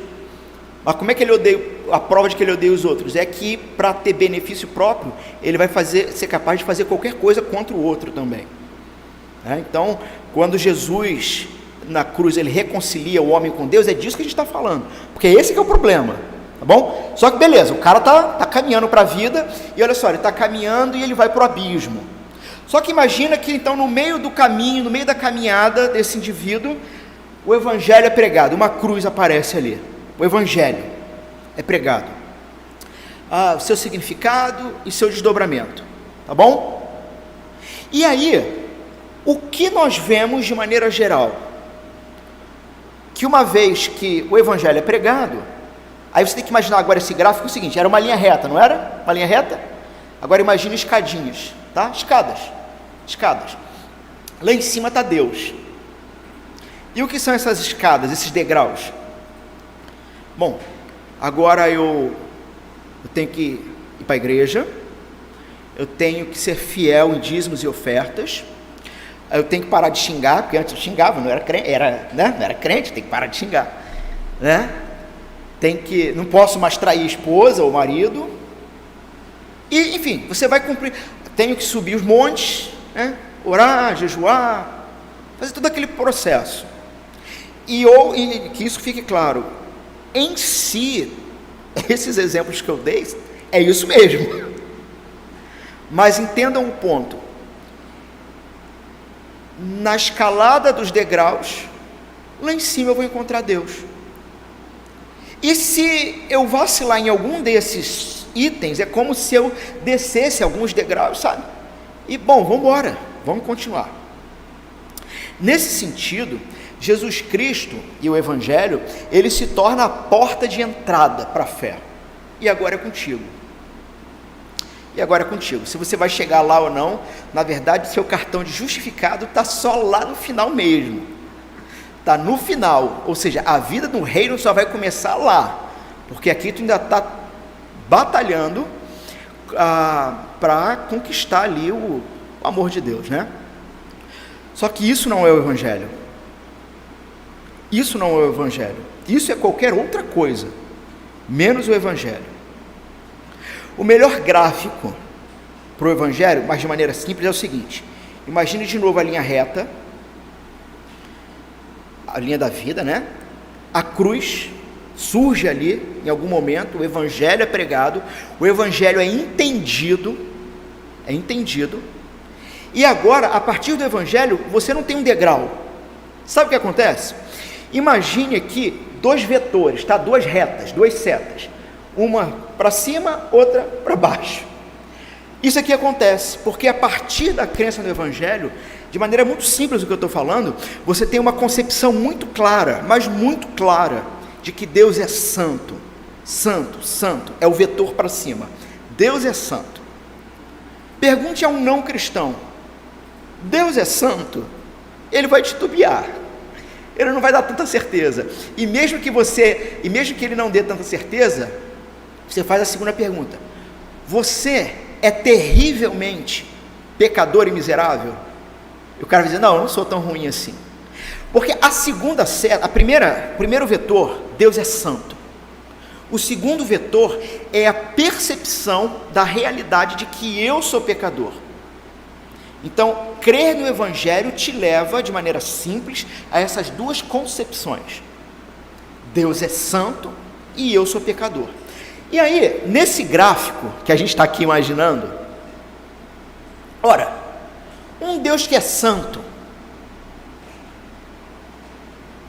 Mas como é que ele odeia? A prova de que ele odeia os outros é que, para ter benefício próprio, ele vai ser capaz de fazer qualquer coisa contra o outro também. Então, quando Jesus, na cruz, ele reconcilia o homem com Deus, é disso que a gente está falando, porque esse que é o problema, tá bom? Só que beleza, o cara está caminhando para a vida, e olha só, ele está caminhando e ele vai para o abismo. Só que imagina que então no meio do caminho, no meio da caminhada desse indivíduo, o evangelho é pregado, uma cruz aparece ali. O evangelho é pregado, o seu significado e seu desdobramento, tá bom? E aí, o que nós vemos de maneira geral? Que uma vez que o evangelho é pregado, aí você tem que imaginar agora esse gráfico o seguinte, era uma linha reta, não era? Uma linha reta? Agora imagine escadinhas, tá? Escadas. Lá em cima está Deus. E o que são essas escadas, esses degraus? Bom, agora eu tenho que ir para a igreja, eu tenho que ser fiel em dízimos e ofertas, eu tenho que parar de xingar, porque antes eu xingava, não era crente, tem que parar de xingar, né? Não posso mais trair a esposa ou o marido, e enfim, você vai cumprir, tenho que subir os montes, né? Orar, jejuar, fazer todo aquele processo, e que isso fique claro, em si, esses exemplos que eu dei, é isso mesmo, mas entendam o ponto, na escalada dos degraus, lá em cima eu vou encontrar Deus, e se eu vacilar em algum desses itens, é como se eu descesse alguns degraus, sabe, e bom, vamos embora, vamos continuar. Nesse sentido, Jesus Cristo e o Evangelho, ele se torna a porta de entrada para a fé, e agora é contigo, se você vai chegar lá ou não, na verdade seu cartão de justificado está só lá no final mesmo, está no final, ou seja, a vida no reino só vai começar lá, porque aqui tu ainda está batalhando para conquistar ali o amor de Deus, né? Só que isso não é o Evangelho, isso é qualquer outra coisa, menos o Evangelho. O melhor gráfico para o Evangelho, mas de maneira simples, é o seguinte, imagine de novo a linha reta, a linha da vida, né? A cruz surge ali, em algum momento, o Evangelho é pregado, o Evangelho é entendido, e agora, a partir do Evangelho, você não tem um degrau, sabe o que acontece? Imagine aqui dois vetores, tá? Duas retas, duas setas, uma para cima, outra para baixo. Isso aqui acontece porque a partir da crença no Evangelho, de maneira muito simples o que eu estou falando, você tem uma concepção muito clara, mas muito clara, de que Deus é santo, é o vetor para cima, Deus é santo. Pergunte a um não cristão, Deus é santo? Ele vai titubear, ele não vai dar tanta certeza, e mesmo que ele não dê tanta certeza, você faz a segunda pergunta, você é terrivelmente pecador e miserável? E o cara vai dizer, não, eu não sou tão ruim assim. Porque a segunda seta, primeiro vetor, Deus é santo. O segundo vetor é a percepção da realidade de que eu sou pecador. Então, crer no Evangelho te leva, de maneira simples, a essas duas concepções. Deus é santo e eu sou pecador. E aí, nesse gráfico que a gente está aqui imaginando, ora, um Deus que é santo,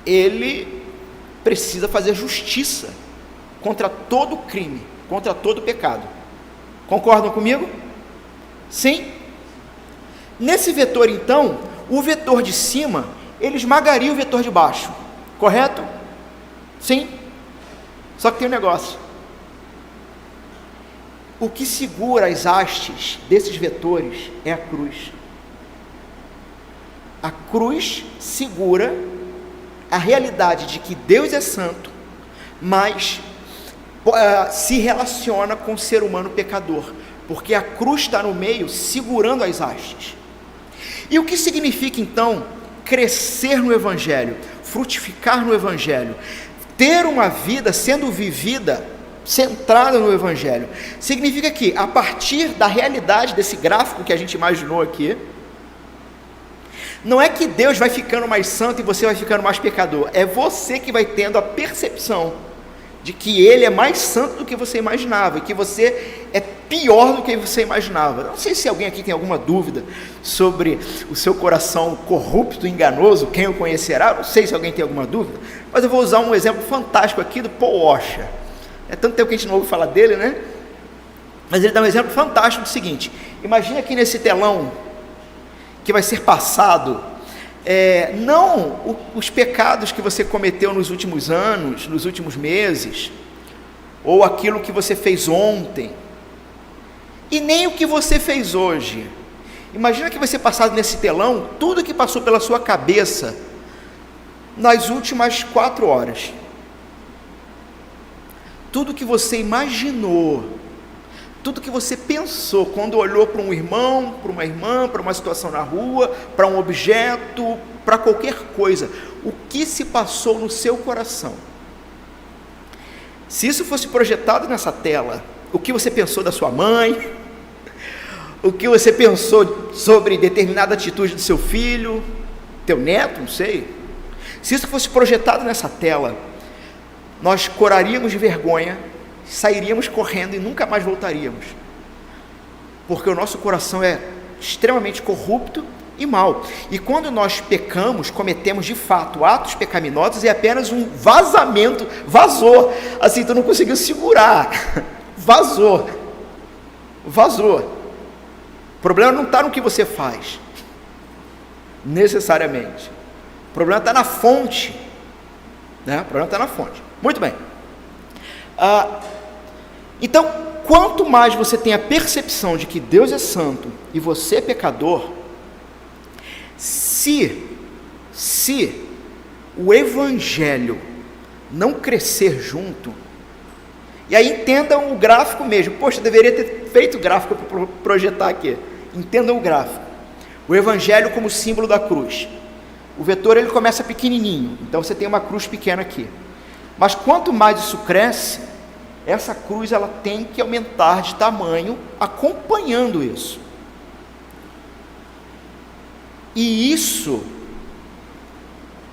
ele precisa fazer justiça contra todo crime, contra todo pecado. Concordam comigo? Sim? Nesse vetor, então, o vetor de cima, ele esmagaria o vetor de baixo, correto? Sim? Só que tem um negócio. O que segura as hastes desses vetores é a cruz. A cruz segura a realidade de que Deus é santo, mas se relaciona com o ser humano pecador, porque a cruz está no meio, segurando as hastes. E o que significa então crescer no Evangelho, frutificar no Evangelho, ter uma vida sendo vivida centrada no Evangelho? Significa que a partir da realidade desse gráfico que a gente imaginou aqui, não é que Deus vai ficando mais santo e você vai ficando mais pecador, é você que vai tendo a percepção de que Ele é mais santo do que você imaginava, e que você é pior do que você imaginava. Não sei se alguém aqui tem alguma dúvida sobre o seu coração corrupto e enganoso, quem o conhecerá, não sei se alguém tem alguma dúvida, mas eu vou usar um exemplo fantástico aqui do Paul Washer. É tanto tempo que a gente não ouve falar dele, né? Mas ele dá um exemplo fantástico do seguinte: imagina aqui nesse telão que vai ser passado, não os pecados que você cometeu nos últimos anos, nos últimos meses, ou aquilo que você fez ontem, e nem o que você fez hoje. Imagina que vai ser passado nesse telão tudo que passou pela sua cabeça nas últimas 4 horas, tudo que você imaginou, tudo que você pensou quando olhou para um irmão, para uma irmã, para uma situação na rua, para um objeto, para qualquer coisa, o que se passou no seu coração. Se isso fosse projetado nessa tela, o que você pensou da sua mãe, o que você pensou sobre determinada atitude do seu filho, teu neto, não sei. Se isso fosse projetado nessa tela, nós coraríamos de vergonha, sairíamos correndo e nunca mais voltaríamos, porque o nosso coração é extremamente corrupto e mau, e quando nós pecamos, cometemos de fato atos pecaminosos, é apenas um vazamento, vazou, assim, tu não conseguiu segurar, vazou, o problema não está no que você faz, necessariamente, o problema está na fonte, né? O problema está na fonte. Muito bem. Então, quanto mais você tem a percepção de que Deus é santo e você é pecador, se o Evangelho não crescer junto, e aí entendam o gráfico mesmo, poxa, eu deveria ter feito o gráfico para projetar aqui, entendam o gráfico, o Evangelho como símbolo da cruz, o vetor ele começa pequenininho, então você tem uma cruz pequena aqui, mas quanto mais isso cresce, essa cruz ela tem que aumentar de tamanho, acompanhando isso. E isso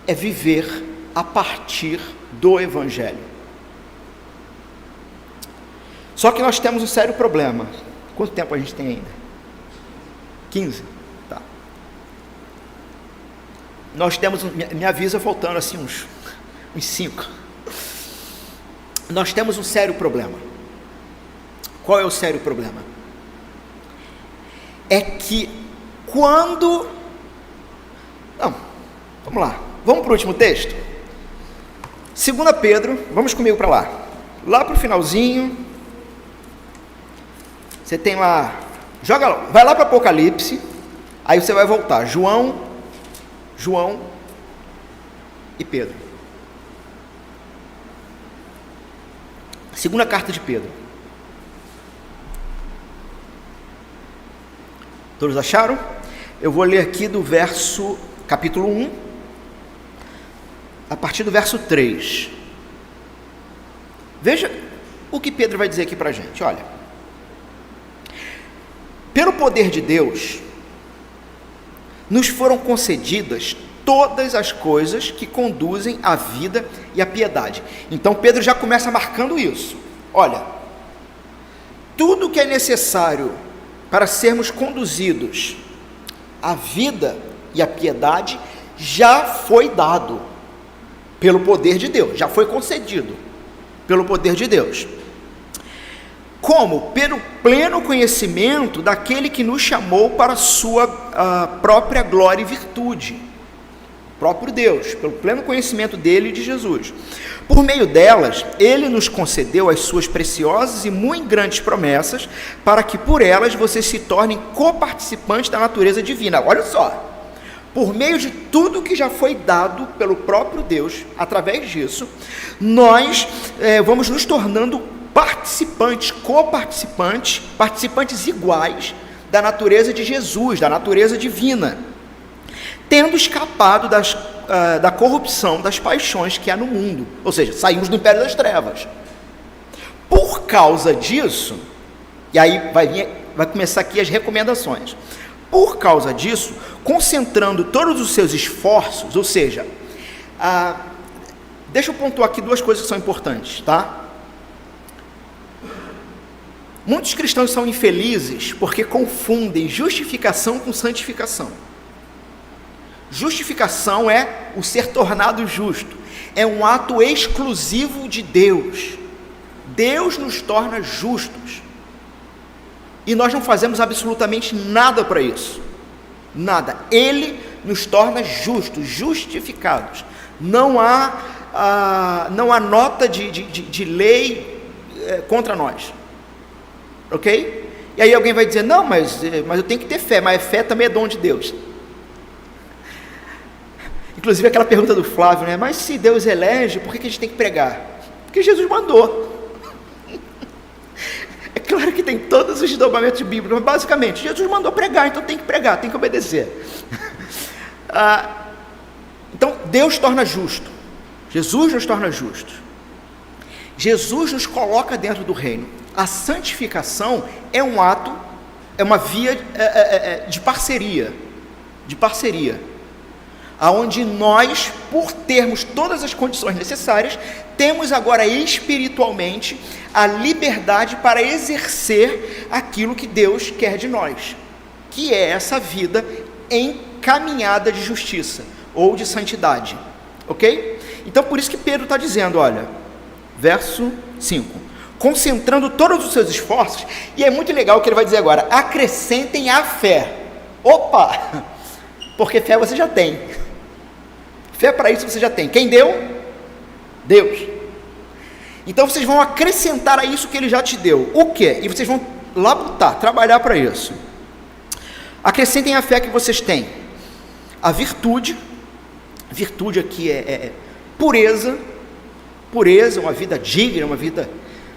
é viver a partir do Evangelho. Só que nós temos um sério problema. Quanto tempo a gente tem ainda? 15? Tá. Nós temos, me avisa faltando assim uns 5. Nós temos um sério problema. Qual é o sério problema? É que quando... Não, vamos lá. Vamos para o último texto? 2 Pedro, vamos comigo para lá. Lá para o finalzinho, você tem lá... vai lá para Apocalipse, aí você vai voltar. João e Pedro. Segunda carta de Pedro. Todos acharam? Eu vou ler aqui do capítulo 1, a partir do verso 3. Veja o que Pedro vai dizer aqui para a gente. Olha, pelo poder de Deus, nos foram concedidas todas as coisas que conduzem à vida e à piedade. Então Pedro já começa marcando isso. Olha, tudo que é necessário para sermos conduzidos à vida e à piedade já foi dado pelo poder de Deus, já foi concedido pelo poder de Deus. Como? Pelo pleno conhecimento daquele que nos chamou para a sua própria glória e virtude. Próprio Deus, pelo pleno conhecimento dele e de Jesus. Por meio delas, ele nos concedeu as suas preciosas e muito grandes promessas, para que por elas vocês se tornem coparticipantes da natureza divina. Olha só, por meio de tudo que já foi dado pelo próprio Deus, através disso, nós vamos nos tornando participantes, coparticipantes, participantes iguais da natureza de Jesus, da natureza divina, tendo escapado da corrupção das paixões que há no mundo, ou seja, saímos do império das trevas. Por causa disso, e aí vai começar aqui as recomendações. Por causa disso, concentrando todos os seus esforços, ou seja, deixa eu pontuar aqui duas coisas que são importantes, tá? Muitos cristãos são infelizes porque confundem justificação com santificação. Justificação é o ser tornado justo, é um ato exclusivo de Deus. Deus nos torna justos, e nós não fazemos absolutamente nada para isso, nada. Ele nos torna justos, justificados. Não há nota de lei contra nós, ok? E aí alguém vai dizer, não, mas eu tenho que ter fé, mas fé também é dom de Deus. Inclusive aquela pergunta do Flávio, né? Mas se Deus elege, por que a gente tem que pregar? Porque Jesus mandou. É claro que tem todos os desdobramentos bíblicos, mas basicamente, Jesus mandou pregar, então tem que pregar, tem que obedecer. Então, Deus torna justo. Jesus nos torna justos. Jesus nos coloca dentro do reino. A santificação é um ato, é uma via de parceria, aonde nós, por termos todas as condições necessárias, temos agora espiritualmente a liberdade para exercer aquilo que Deus quer de nós, que é essa vida encaminhada de justiça ou de santidade, ok? Então por isso que Pedro está dizendo, olha, verso 5, concentrando todos os seus esforços, e é muito legal o que ele vai dizer agora, acrescentem a fé. Opa! Porque fé você já tem. Fé para isso você já tem. Quem deu? Deus. Então vocês vão acrescentar a isso que ele já te deu. O quê? E vocês vão labutar, trabalhar para isso. Acrescentem a fé que vocês têm. A virtude. Virtude aqui é pureza. Pureza, uma vida digna, uma vida...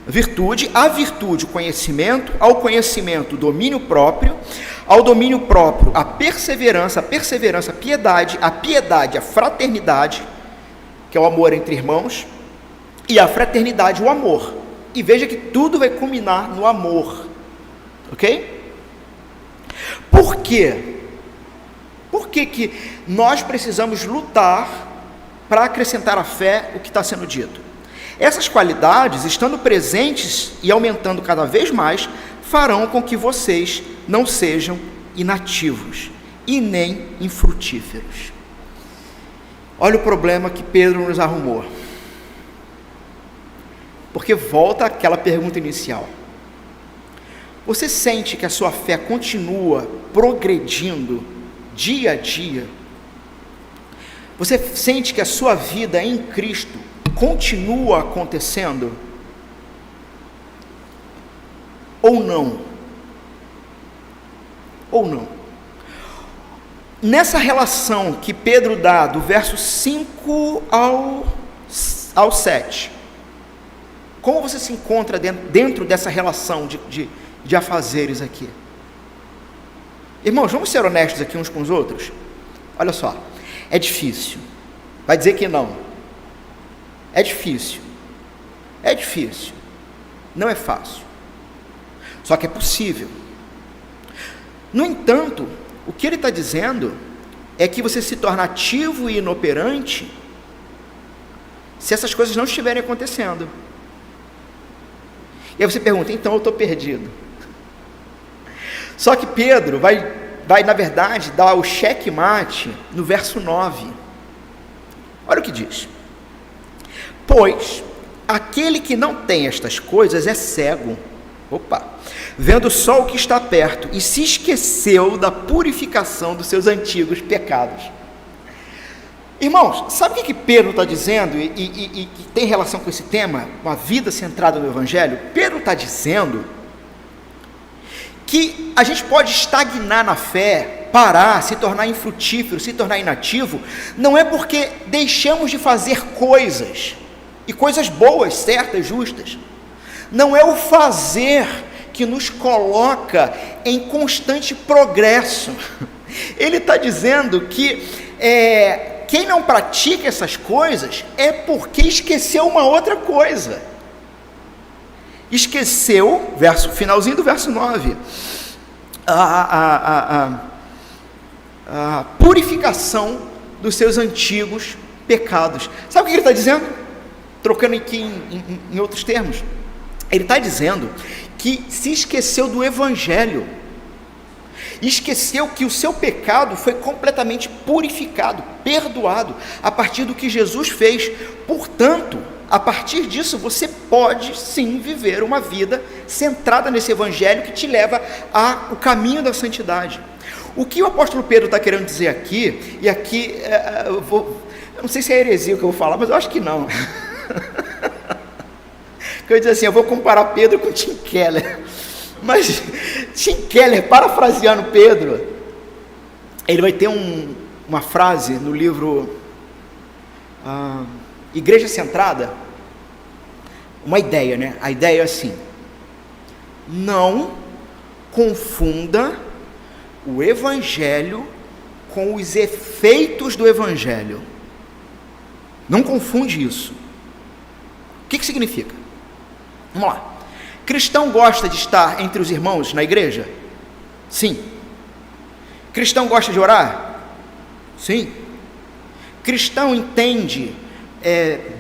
Virtude, a virtude, o conhecimento, ao conhecimento, o domínio próprio, ao domínio próprio, a perseverança, a piedade, a fraternidade, que é o amor entre irmãos, e a fraternidade, o amor. E veja que tudo vai culminar no amor, ok? Por quê? Por que nós precisamos lutar para acrescentar à fé o que está sendo dito? Essas qualidades, estando presentes e aumentando cada vez mais, farão com que vocês não sejam inativos e nem infrutíferos. Olha o problema que Pedro nos arrumou. Porque volta àquela pergunta inicial. Você sente que a sua fé continua progredindo dia a dia? Você sente que a sua vida em Cristo continua acontecendo? Ou não? Ou não? Nessa relação que Pedro dá do verso 5 ao 7, como você se encontra dentro dessa relação de afazeres aqui? Irmãos, vamos ser honestos aqui uns com os outros? Olha só, é difícil. Vai dizer que não. É difícil. É difícil. Não é fácil. Só que é possível. No entanto, o que ele está dizendo é que você se torna ativo e inoperante se essas coisas não estiverem acontecendo. E aí você pergunta, então eu estou perdido. Só que Pedro vai, na verdade, dar o checkmate no verso 9. Olha o que diz. Pois aquele que não tem estas coisas é cego, vendo só o que está perto, e se esqueceu da purificação dos seus antigos pecados. Irmãos, sabe o que Pedro está dizendo e que tem relação com esse tema, uma vida centrada no Evangelho? Pedro está dizendo que a gente pode estagnar na fé, parar, se tornar infrutífero, se tornar inativo, não é porque deixamos de fazer coisas, e coisas boas, certas, justas. Não é o fazer que nos coloca em constante progresso. Ele está dizendo que quem não pratica essas coisas é porque esqueceu uma outra coisa. Esqueceu, finalzinho do verso 9, a purificação dos seus antigos pecados. Sabe o que ele está dizendo? Trocando aqui em outros termos, ele está dizendo que se esqueceu do Evangelho, esqueceu que o seu pecado foi completamente purificado, perdoado, a partir do que Jesus fez. Portanto, a partir disso, você pode sim viver uma vida centrada nesse Evangelho que te leva ao caminho da santidade. O que o apóstolo Pedro está querendo dizer aqui, e aqui eu não sei se é heresia o que eu vou falar, mas eu acho que não. Eu ia dizer assim, eu vou comparar Pedro com Tim Keller, mas Tim Keller, parafraseando Pedro, ele vai ter uma frase no livro Igreja Centrada, uma ideia, né? A ideia é assim: não confunda o Evangelho com os efeitos do Evangelho. Não confunde isso. O que significa? Vamos lá. Cristão gosta de estar entre os irmãos na igreja? Sim. Cristão gosta de orar? Sim. Cristão entende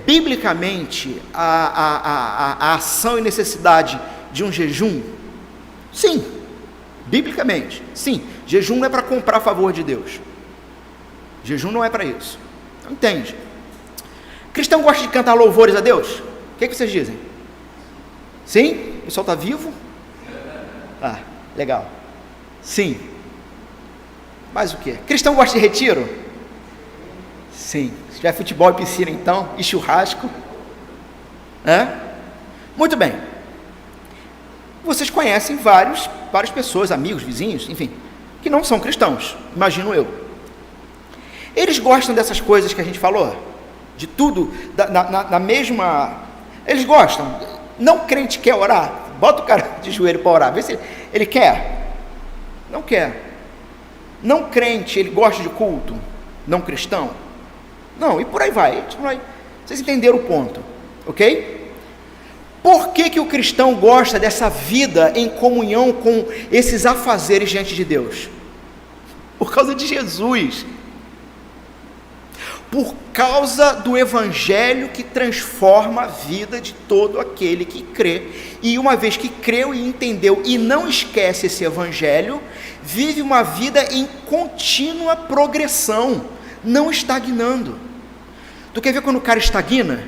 biblicamente a ação e necessidade de um jejum? Sim. Biblicamente, sim. Jejum não é para comprar a favor de Deus. Jejum não é para isso. Não entende? Cristão gosta de cantar louvores a Deus? O que vocês dizem? Sim? O pessoal está vivo? Legal. Sim. Mais o que? Cristão gosta de retiro? Sim. Se tiver futebol e piscina então, e churrasco. Muito bem. Vocês conhecem várias pessoas, amigos, vizinhos, enfim, que não são cristãos, imagino eu. Eles gostam dessas coisas que a gente falou? De tudo, na mesma... Eles gostam. Não crente quer orar? Bota o cara de joelho para orar, vê se ele quer. Não quer. Não crente, ele gosta de culto? Não cristão? Não, e por aí vai. Vocês entenderam o ponto, ok? Por que o cristão gosta dessa vida em comunhão com esses afazeres diante de Deus? Por causa de Jesus. Por causa do Evangelho que transforma a vida de todo aquele que crê. E uma vez que creu e entendeu e não esquece esse Evangelho, vive uma vida em contínua progressão, não estagnando. Tu quer ver quando o cara estagna?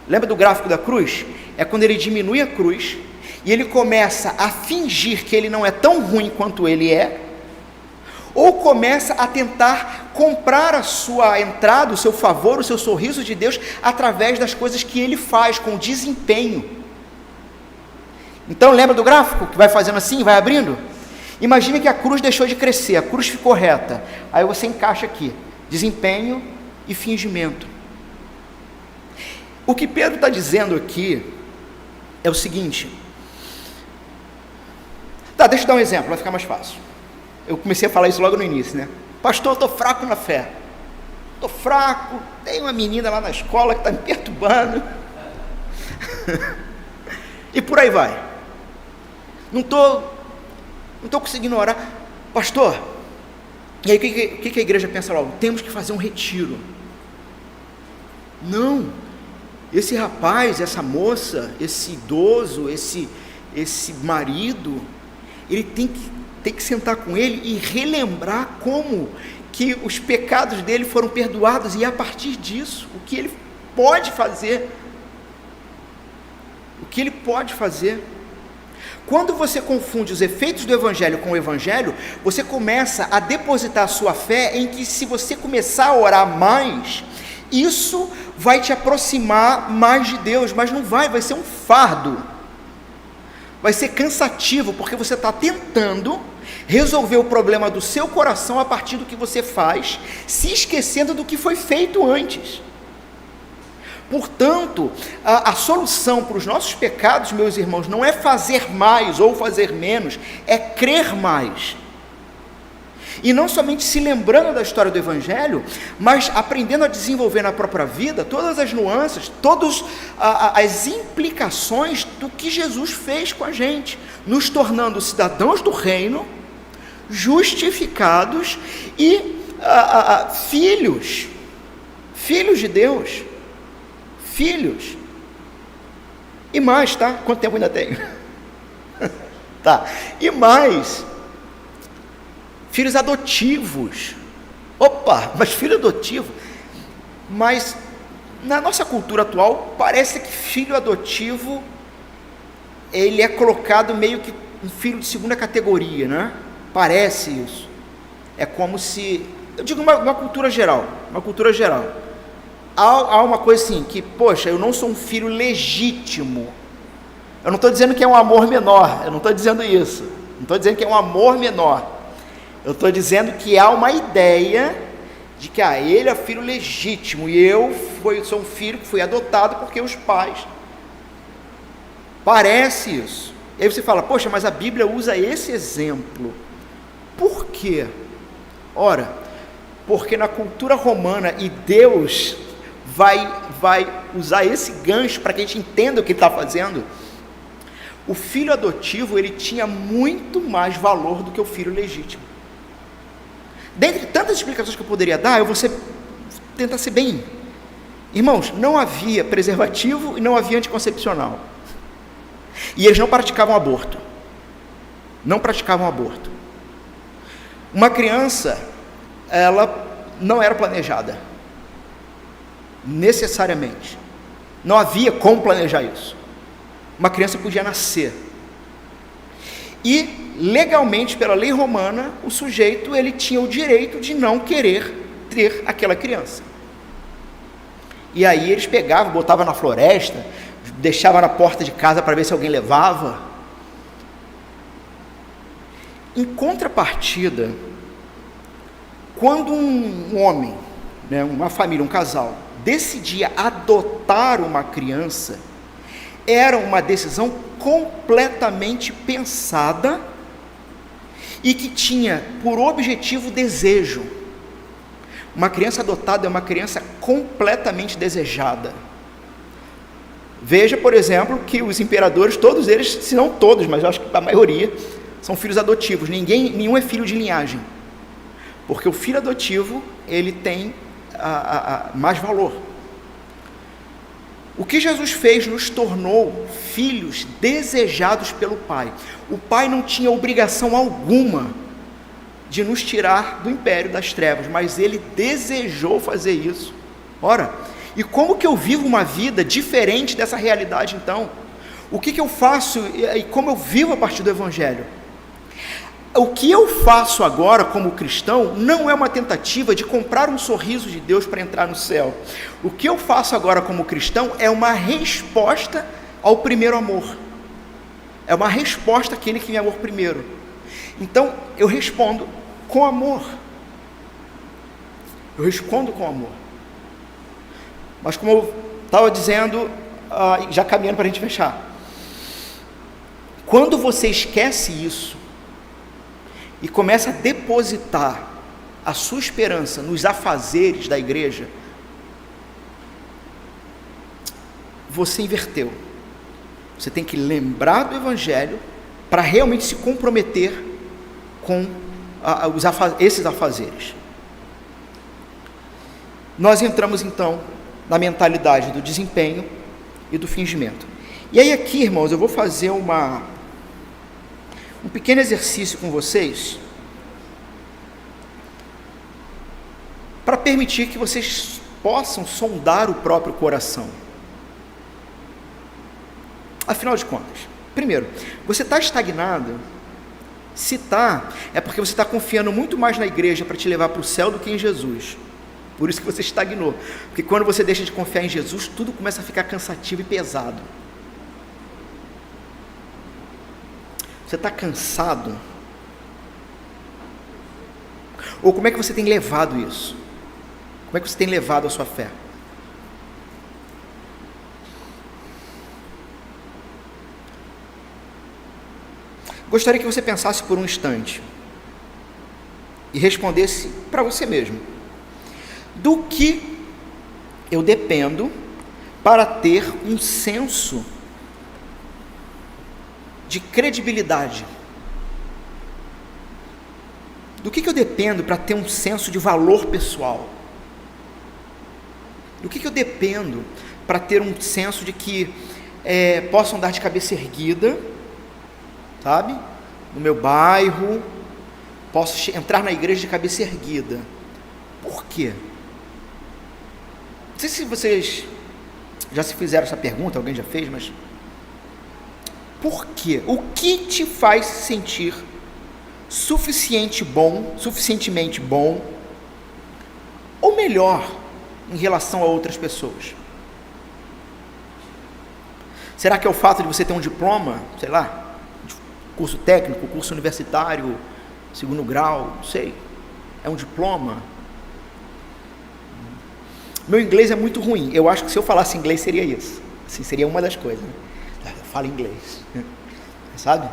Lembra do gráfico da cruz? É quando ele diminui a cruz e ele começa a fingir que ele não é tão ruim quanto ele é, ou começa a tentar comprar a sua entrada, o seu favor, o seu sorriso de Deus, através das coisas que ele faz, com desempenho. Então lembra do gráfico, que vai fazendo assim, vai abrindo? Imagine que a cruz deixou de crescer, a cruz ficou reta, aí você encaixa aqui, desempenho e fingimento. O que Pedro está dizendo aqui é o seguinte, deixa eu dar um exemplo, vai ficar mais fácil. Eu comecei a falar isso logo no início, né? Pastor, eu estou fraco na fé. estou fraco, tem uma menina lá na escola que está me perturbando, e por aí vai, não estou conseguindo orar, pastor. E aí o que a igreja pensa logo? Temos que fazer um retiro. Não, esse rapaz, essa moça, esse idoso, esse marido, ele tem que sentar com ele e relembrar como que os pecados dele foram perdoados, e a partir disso, o que ele pode fazer. Quando você confunde os efeitos do Evangelho com o Evangelho, você começa a depositar a sua fé em que, se você começar a orar mais, isso vai te aproximar mais de Deus, mas não vai ser um fardo, vai ser cansativo, porque você está tentando resolver o problema do seu coração a partir do que você faz, se esquecendo do que foi feito antes. Portanto, a solução para os nossos pecados, meus irmãos, não é fazer mais ou fazer menos, é crer mais. E não somente se lembrando da história do Evangelho, mas aprendendo a desenvolver na própria vida todas as nuances, todas as implicações do que Jesus fez com a gente, nos tornando cidadãos do reino, justificados e filhos de Deus. Filhos. E mais, tá? Quanto tempo ainda tenho? Tá. E mais, filhos adotivos. Opa, mas filho adotivo. Mas na nossa cultura atual, parece que filho adotivo, ele é colocado meio que um filho de segunda categoria, né? Parece isso. É como se, eu digo uma cultura geral, há uma coisa assim, que, poxa, eu não sou um filho legítimo. Eu não estou dizendo que é um amor menor, eu não estou dizendo isso, não estou dizendo que é um amor menor, eu estou dizendo que há uma ideia de que ele é filho legítimo, e eu sou um filho que foi adotado porque os pais, parece isso. E aí você fala, poxa, mas a Bíblia usa esse exemplo, por quê? Ora, porque na cultura romana, e Deus vai usar esse gancho para que a gente entenda o que ele está fazendo, o filho adotivo, ele tinha muito mais valor do que o filho legítimo. Dentre tantas explicações que eu poderia dar, eu vou tentar ser bem. Irmãos, não havia preservativo e não havia anticoncepcional. E eles não praticavam aborto. Uma criança, ela não era planejada. Necessariamente. Não havia como planejar isso. Uma criança podia nascer. E, legalmente, pela lei romana, o sujeito, ele tinha o direito de não querer ter aquela criança. E aí eles pegavam, botavam na floresta, deixavam na porta de casa para ver se alguém levava. Em contrapartida, quando um homem, né, uma família, um casal, decidia adotar uma criança, era uma decisão completamente pensada e que tinha por objetivo desejo. Uma criança adotada é uma criança completamente desejada. Veja, por exemplo, que os imperadores, todos eles, se não todos, mas eu acho que a maioria, são filhos adotivos. Nenhum é filho de linhagem, porque o filho adotivo, ele tem mais valor. O que Jesus fez nos tornou filhos desejados pelo Pai. O Pai não tinha obrigação alguma de nos tirar do império das trevas, mas Ele desejou fazer isso. Ora, e como que eu vivo uma vida diferente dessa realidade então? O que eu faço e como eu vivo a partir do Evangelho? O que eu faço agora como cristão não é uma tentativa de comprar um sorriso de Deus para entrar no céu. O que eu faço agora como cristão é uma resposta ao primeiro amor. É uma resposta àquele que me amou primeiro. Então, eu respondo com amor. Mas como eu estava dizendo, já caminhando para a gente fechar. Quando você esquece isso, e começa a depositar a sua esperança nos afazeres da igreja, você inverteu. Você tem que lembrar do Evangelho para realmente se comprometer com esses afazeres. Nós entramos então na mentalidade do desempenho e do fingimento. E aí aqui, irmãos, eu vou fazer um pequeno exercício com vocês para permitir que vocês possam sondar o próprio coração. Afinal de contas, primeiro, você está estagnado? Se está, é porque você está confiando muito mais na igreja para te levar para o céu do que em Jesus. Por isso que você estagnou. Porque quando você deixa de confiar em Jesus, tudo começa a ficar cansativo e pesado. Você está cansado? Ou como é que você tem levado isso? Como é que você tem levado a sua fé? Gostaria que você pensasse por um instante e respondesse para você mesmo: do que eu dependo para ter um senso de credibilidade? Do que eu dependo para ter um senso de valor pessoal? Do que eu dependo para ter um senso de que posso andar de cabeça erguida, sabe? No meu bairro, posso entrar na igreja de cabeça erguida. Por quê? Não sei se vocês já se fizeram essa pergunta, alguém já fez, mas por quê? O que te faz sentir suficientemente bom ou melhor em relação a outras pessoas? Será que é o fato de você ter um diploma, sei lá, curso técnico, curso universitário, segundo grau, não sei, é um diploma? Meu inglês é muito ruim, eu acho que se eu falasse inglês seria isso, assim, seria uma das coisas, né? Eu falo inglês, sabe?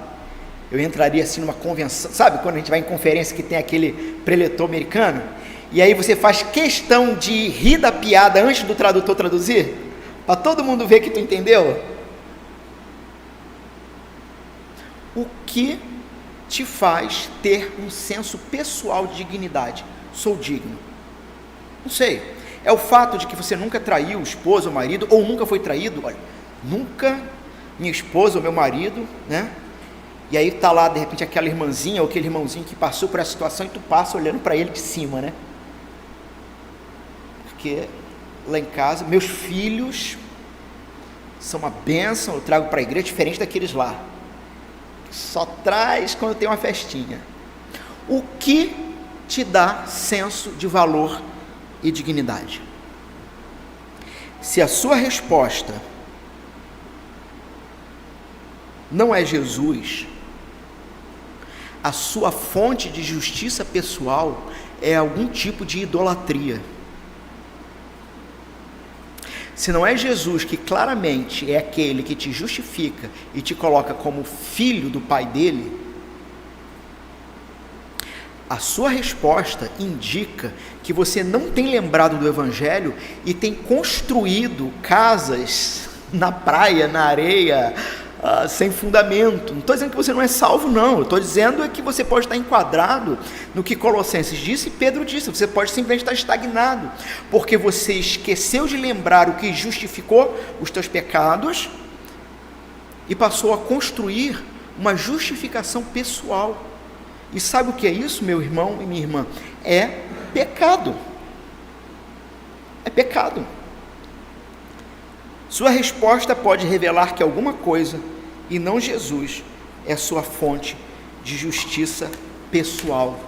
Eu entraria assim numa convenção, sabe quando a gente vai em conferência que tem aquele preletor americano, e aí você faz questão de rir da piada antes do tradutor traduzir, para todo mundo ver que tu entendeu? O que te faz ter um senso pessoal de dignidade? Sou digno. Não sei. É o fato de que você nunca traiu o esposo ou marido, ou nunca foi traído? Olha, nunca minha esposa ou meu marido, né? E aí tá lá, de repente, aquela irmãzinha ou aquele irmãozinho que passou por essa situação e tu passa olhando para ele de cima, né? Porque lá em casa, meus filhos são uma bênção, eu trago para a igreja diferente daqueles lá. Só traz quando tem uma festinha. O que te dá senso de valor e dignidade? Se a sua resposta não é Jesus, a sua fonte de justiça pessoal é algum tipo de idolatria. Se não é Jesus, que claramente é aquele que te justifica e te coloca como filho do Pai dele, a sua resposta indica que você não tem lembrado do Evangelho e tem construído casas na praia, na areia, sem fundamento. Não estou dizendo que você não é salvo, não. Eu estou dizendo que você pode estar enquadrado no que Colossenses disse e Pedro disse. Você pode simplesmente estar estagnado, porque você esqueceu de lembrar o que justificou os teus pecados e passou a construir uma justificação pessoal. E sabe o que é isso, meu irmão e minha irmã? É pecado. É pecado. Sua resposta pode revelar que alguma coisa, e não Jesus, é sua fonte de justiça pessoal.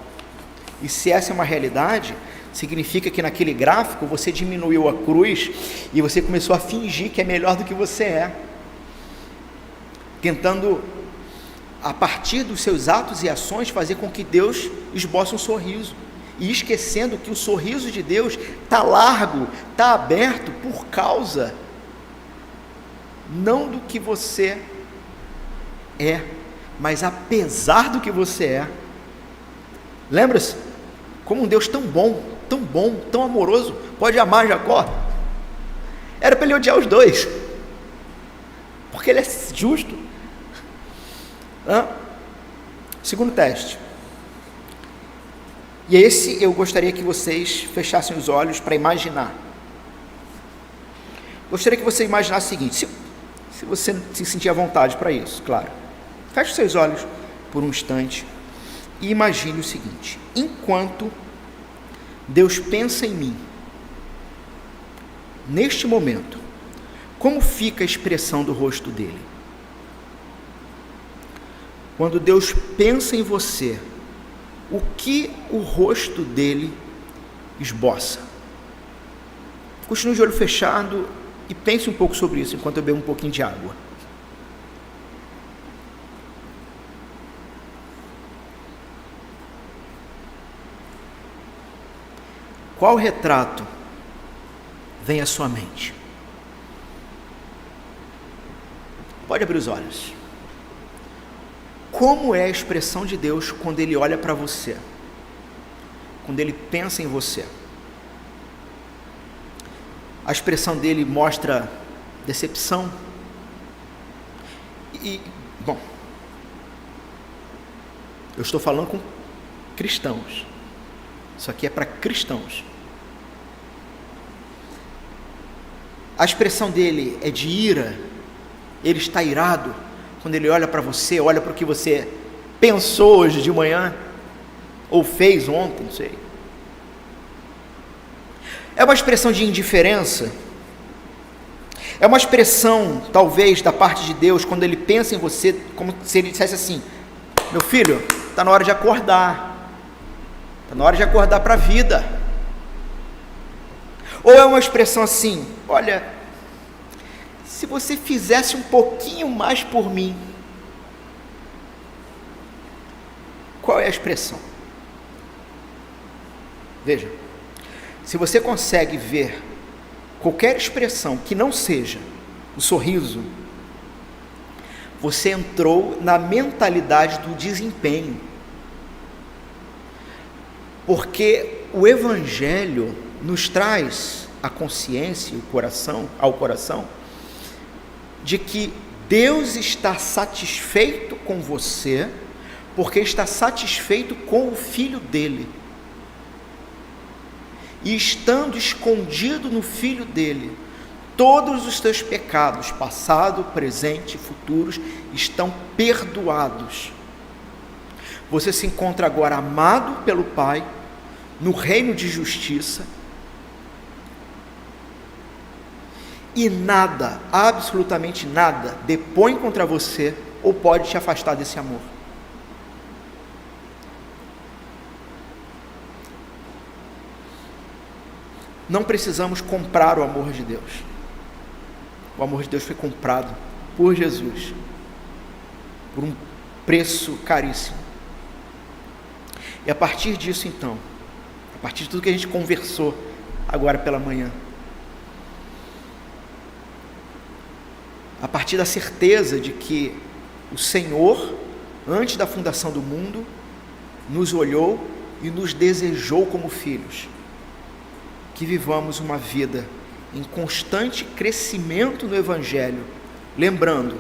E se essa é uma realidade, significa que naquele gráfico você diminuiu a cruz e você começou a fingir que é melhor do que você é, tentando, a partir dos seus atos e ações, fazer com que Deus esboce um sorriso, e esquecendo que o sorriso de Deus está largo, está aberto por causa não do que você é, mas apesar do que você é. Lembra-se? como um Deus tão bom, tão amoroso, pode amar Jacó? Era para ele odiar os dois, porque ele é justo. Segundo teste. E esse eu gostaria que vocês fechassem os olhos para imaginar. Gostaria que você imaginasse o seguinte, se você se sentir à vontade para isso, claro. Feche os seus olhos por um instante e imagine o seguinte: enquanto Deus pensa em mim, neste momento, como fica a expressão do rosto dele? Quando Deus pensa em você, o que o rosto dele esboça? Continue de olho fechado e pense um pouco sobre isso enquanto eu bebo um pouquinho de água. Qual retrato vem à sua mente? Pode abrir os olhos. Como é a expressão de Deus quando Ele olha para você? Quando Ele pensa em você? A expressão dele mostra decepção? Bom, eu estou falando com cristãos. Isso aqui é para cristãos. A expressão dele é de ira. Ele está irado quando ele olha para você, olha para o que você pensou hoje de manhã, ou fez ontem, não sei. É uma expressão de indiferença. É uma expressão, talvez, da parte de Deus, quando Ele pensa em você, como se Ele dissesse assim: meu filho, está na hora de acordar. Está na hora de acordar para a vida. Ou é uma expressão assim: olha, se você fizesse um pouquinho mais por mim. Qual é a expressão? Veja, se você consegue ver qualquer expressão que não seja o sorriso, você entrou na mentalidade do desempenho. Porque o Evangelho nos traz a consciência, ao coração, de que Deus está satisfeito com você, porque está satisfeito com o Filho dele. E estando escondido no Filho dele, todos os teus pecados, passado, presente e futuros, estão perdoados. Você se encontra agora amado pelo Pai, no reino de justiça, e nada, absolutamente nada, depõe contra você ou pode te afastar desse amor. Não precisamos comprar o amor de Deus. O amor de Deus foi comprado por Jesus, por um preço caríssimo. E a partir disso, então, a partir de tudo que a gente conversou agora pela manhã, a partir da certeza de que o Senhor, antes da fundação do mundo, nos olhou e nos desejou como filhos, que vivamos uma vida em constante crescimento no Evangelho, lembrando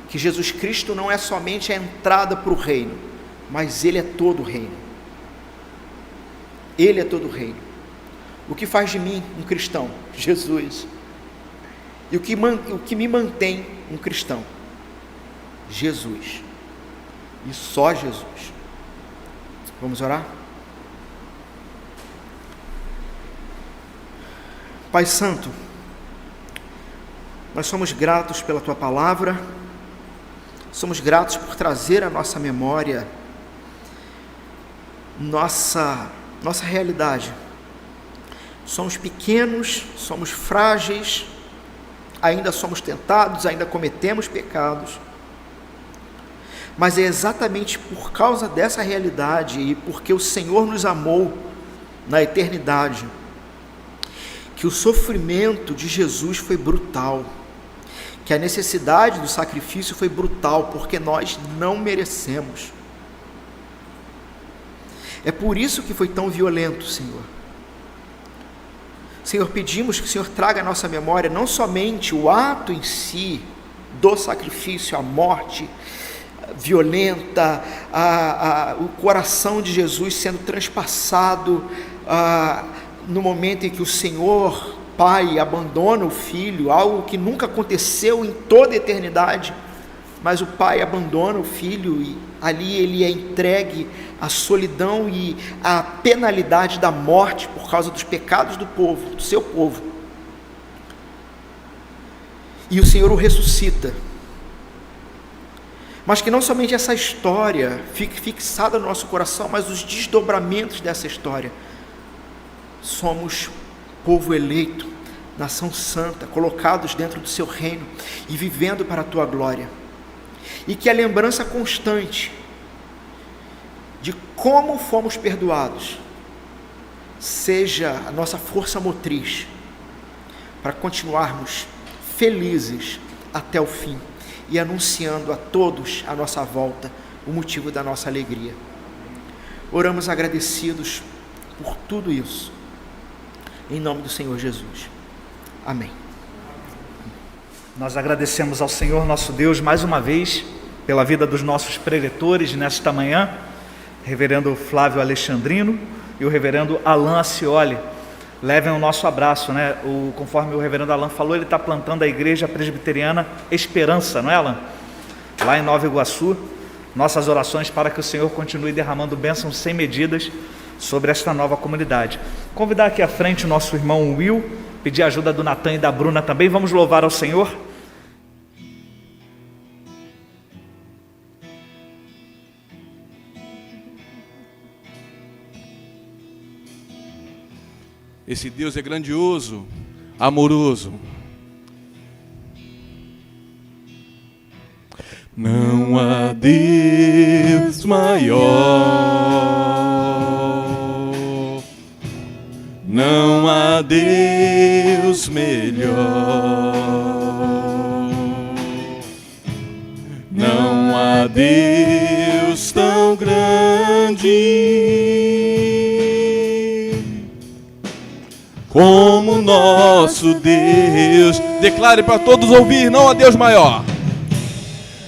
que Jesus Cristo não é somente a entrada para o reino, mas Ele é todo o reino. Ele é todo o reino. O que faz de mim um cristão? Jesus. E o que me mantém um cristão? Jesus. E só Jesus. Vamos orar? Pai Santo, nós somos gratos pela Tua Palavra, somos gratos por trazer à nossa memória nossa realidade. Somos pequenos, somos frágeis, ainda somos tentados, ainda cometemos pecados, mas é exatamente por causa dessa realidade e porque o Senhor nos amou na eternidade, que o sofrimento de Jesus foi brutal, que a necessidade do sacrifício foi brutal, porque nós não merecemos. É por isso que foi tão violento, Senhor. Senhor, pedimos que o Senhor traga à nossa memória não somente o ato em si do sacrifício, a morte violenta, o coração de Jesus sendo transpassado no momento em que o Senhor, Pai, abandona o Filho, algo que nunca aconteceu em toda a eternidade, mas o Pai abandona o Filho e ali ele é entregue à solidão e à penalidade da morte por causa dos pecados do povo, do seu povo. E o Senhor o ressuscita. Mas que não somente essa história fique fixada no nosso coração, mas os desdobramentos dessa história. Somos povo eleito, nação santa, colocados dentro do seu reino e vivendo para a tua glória. E que a lembrança constante de como fomos perdoados seja a nossa força motriz para continuarmos felizes até o fim e anunciando a todos à nossa volta o motivo da nossa alegria. Oramos agradecidos por tudo isso, em nome do Senhor Jesus. Amém. Nós agradecemos ao Senhor nosso Deus mais uma vez pela vida dos nossos preletores nesta manhã, reverendo Flávio Alexandrino e o reverendo Alain Acioli. Levem o nosso abraço, né? Conforme o reverendo Alain falou, ele está plantando a igreja presbiteriana Esperança, não é, Alain? Lá em Nova Iguaçu. Nossas orações para que o Senhor continue derramando bênçãos sem medidas sobre esta nova comunidade. Convidar aqui à frente o nosso irmão Will, pedir a ajuda do Natan e da Bruna também. Vamos louvar ao Senhor. Esse Deus é grandioso, amoroso. Não há Deus maior, não há Deus melhor, não há Deus tão grande como nosso Deus. Declare para todos ouvir: não há Deus maior.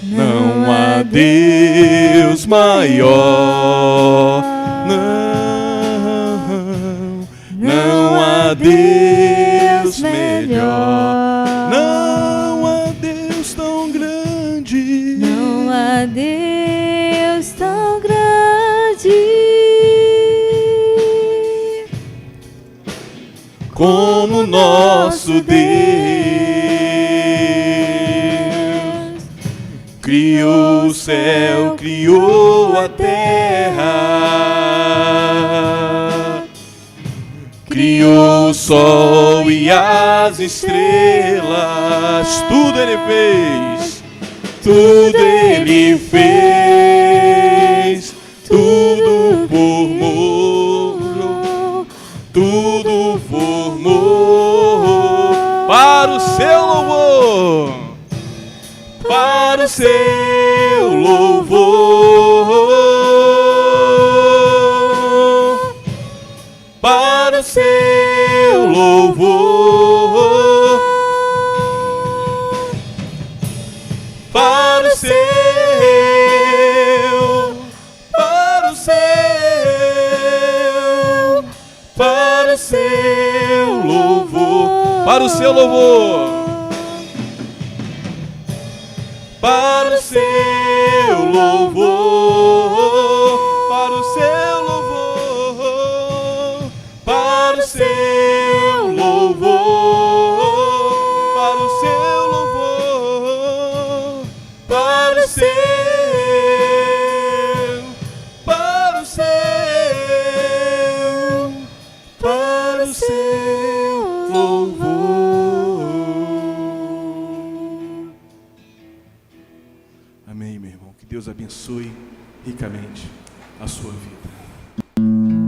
Não há Deus maior. Não há Deus melhor. Não há Deus tão grande. Não há Deus tão grande como nosso Deus. Criou o céu, criou a terra, criou o sol e as estrelas. Tudo Ele fez, tudo Ele fez, tudo formou, tudo formou para o seu louvor, para o seu louvor, para o seu louvor, para o seu, para o seu, para o seu louvor, para o seu louvor, para o seu louvor, para o seu louvor, para o seu louvor, para o seu louvor, para o seu, para o seu, para o seu louvor. Amém, meu irmão. Que Deus abençoe ricamente a sua vida.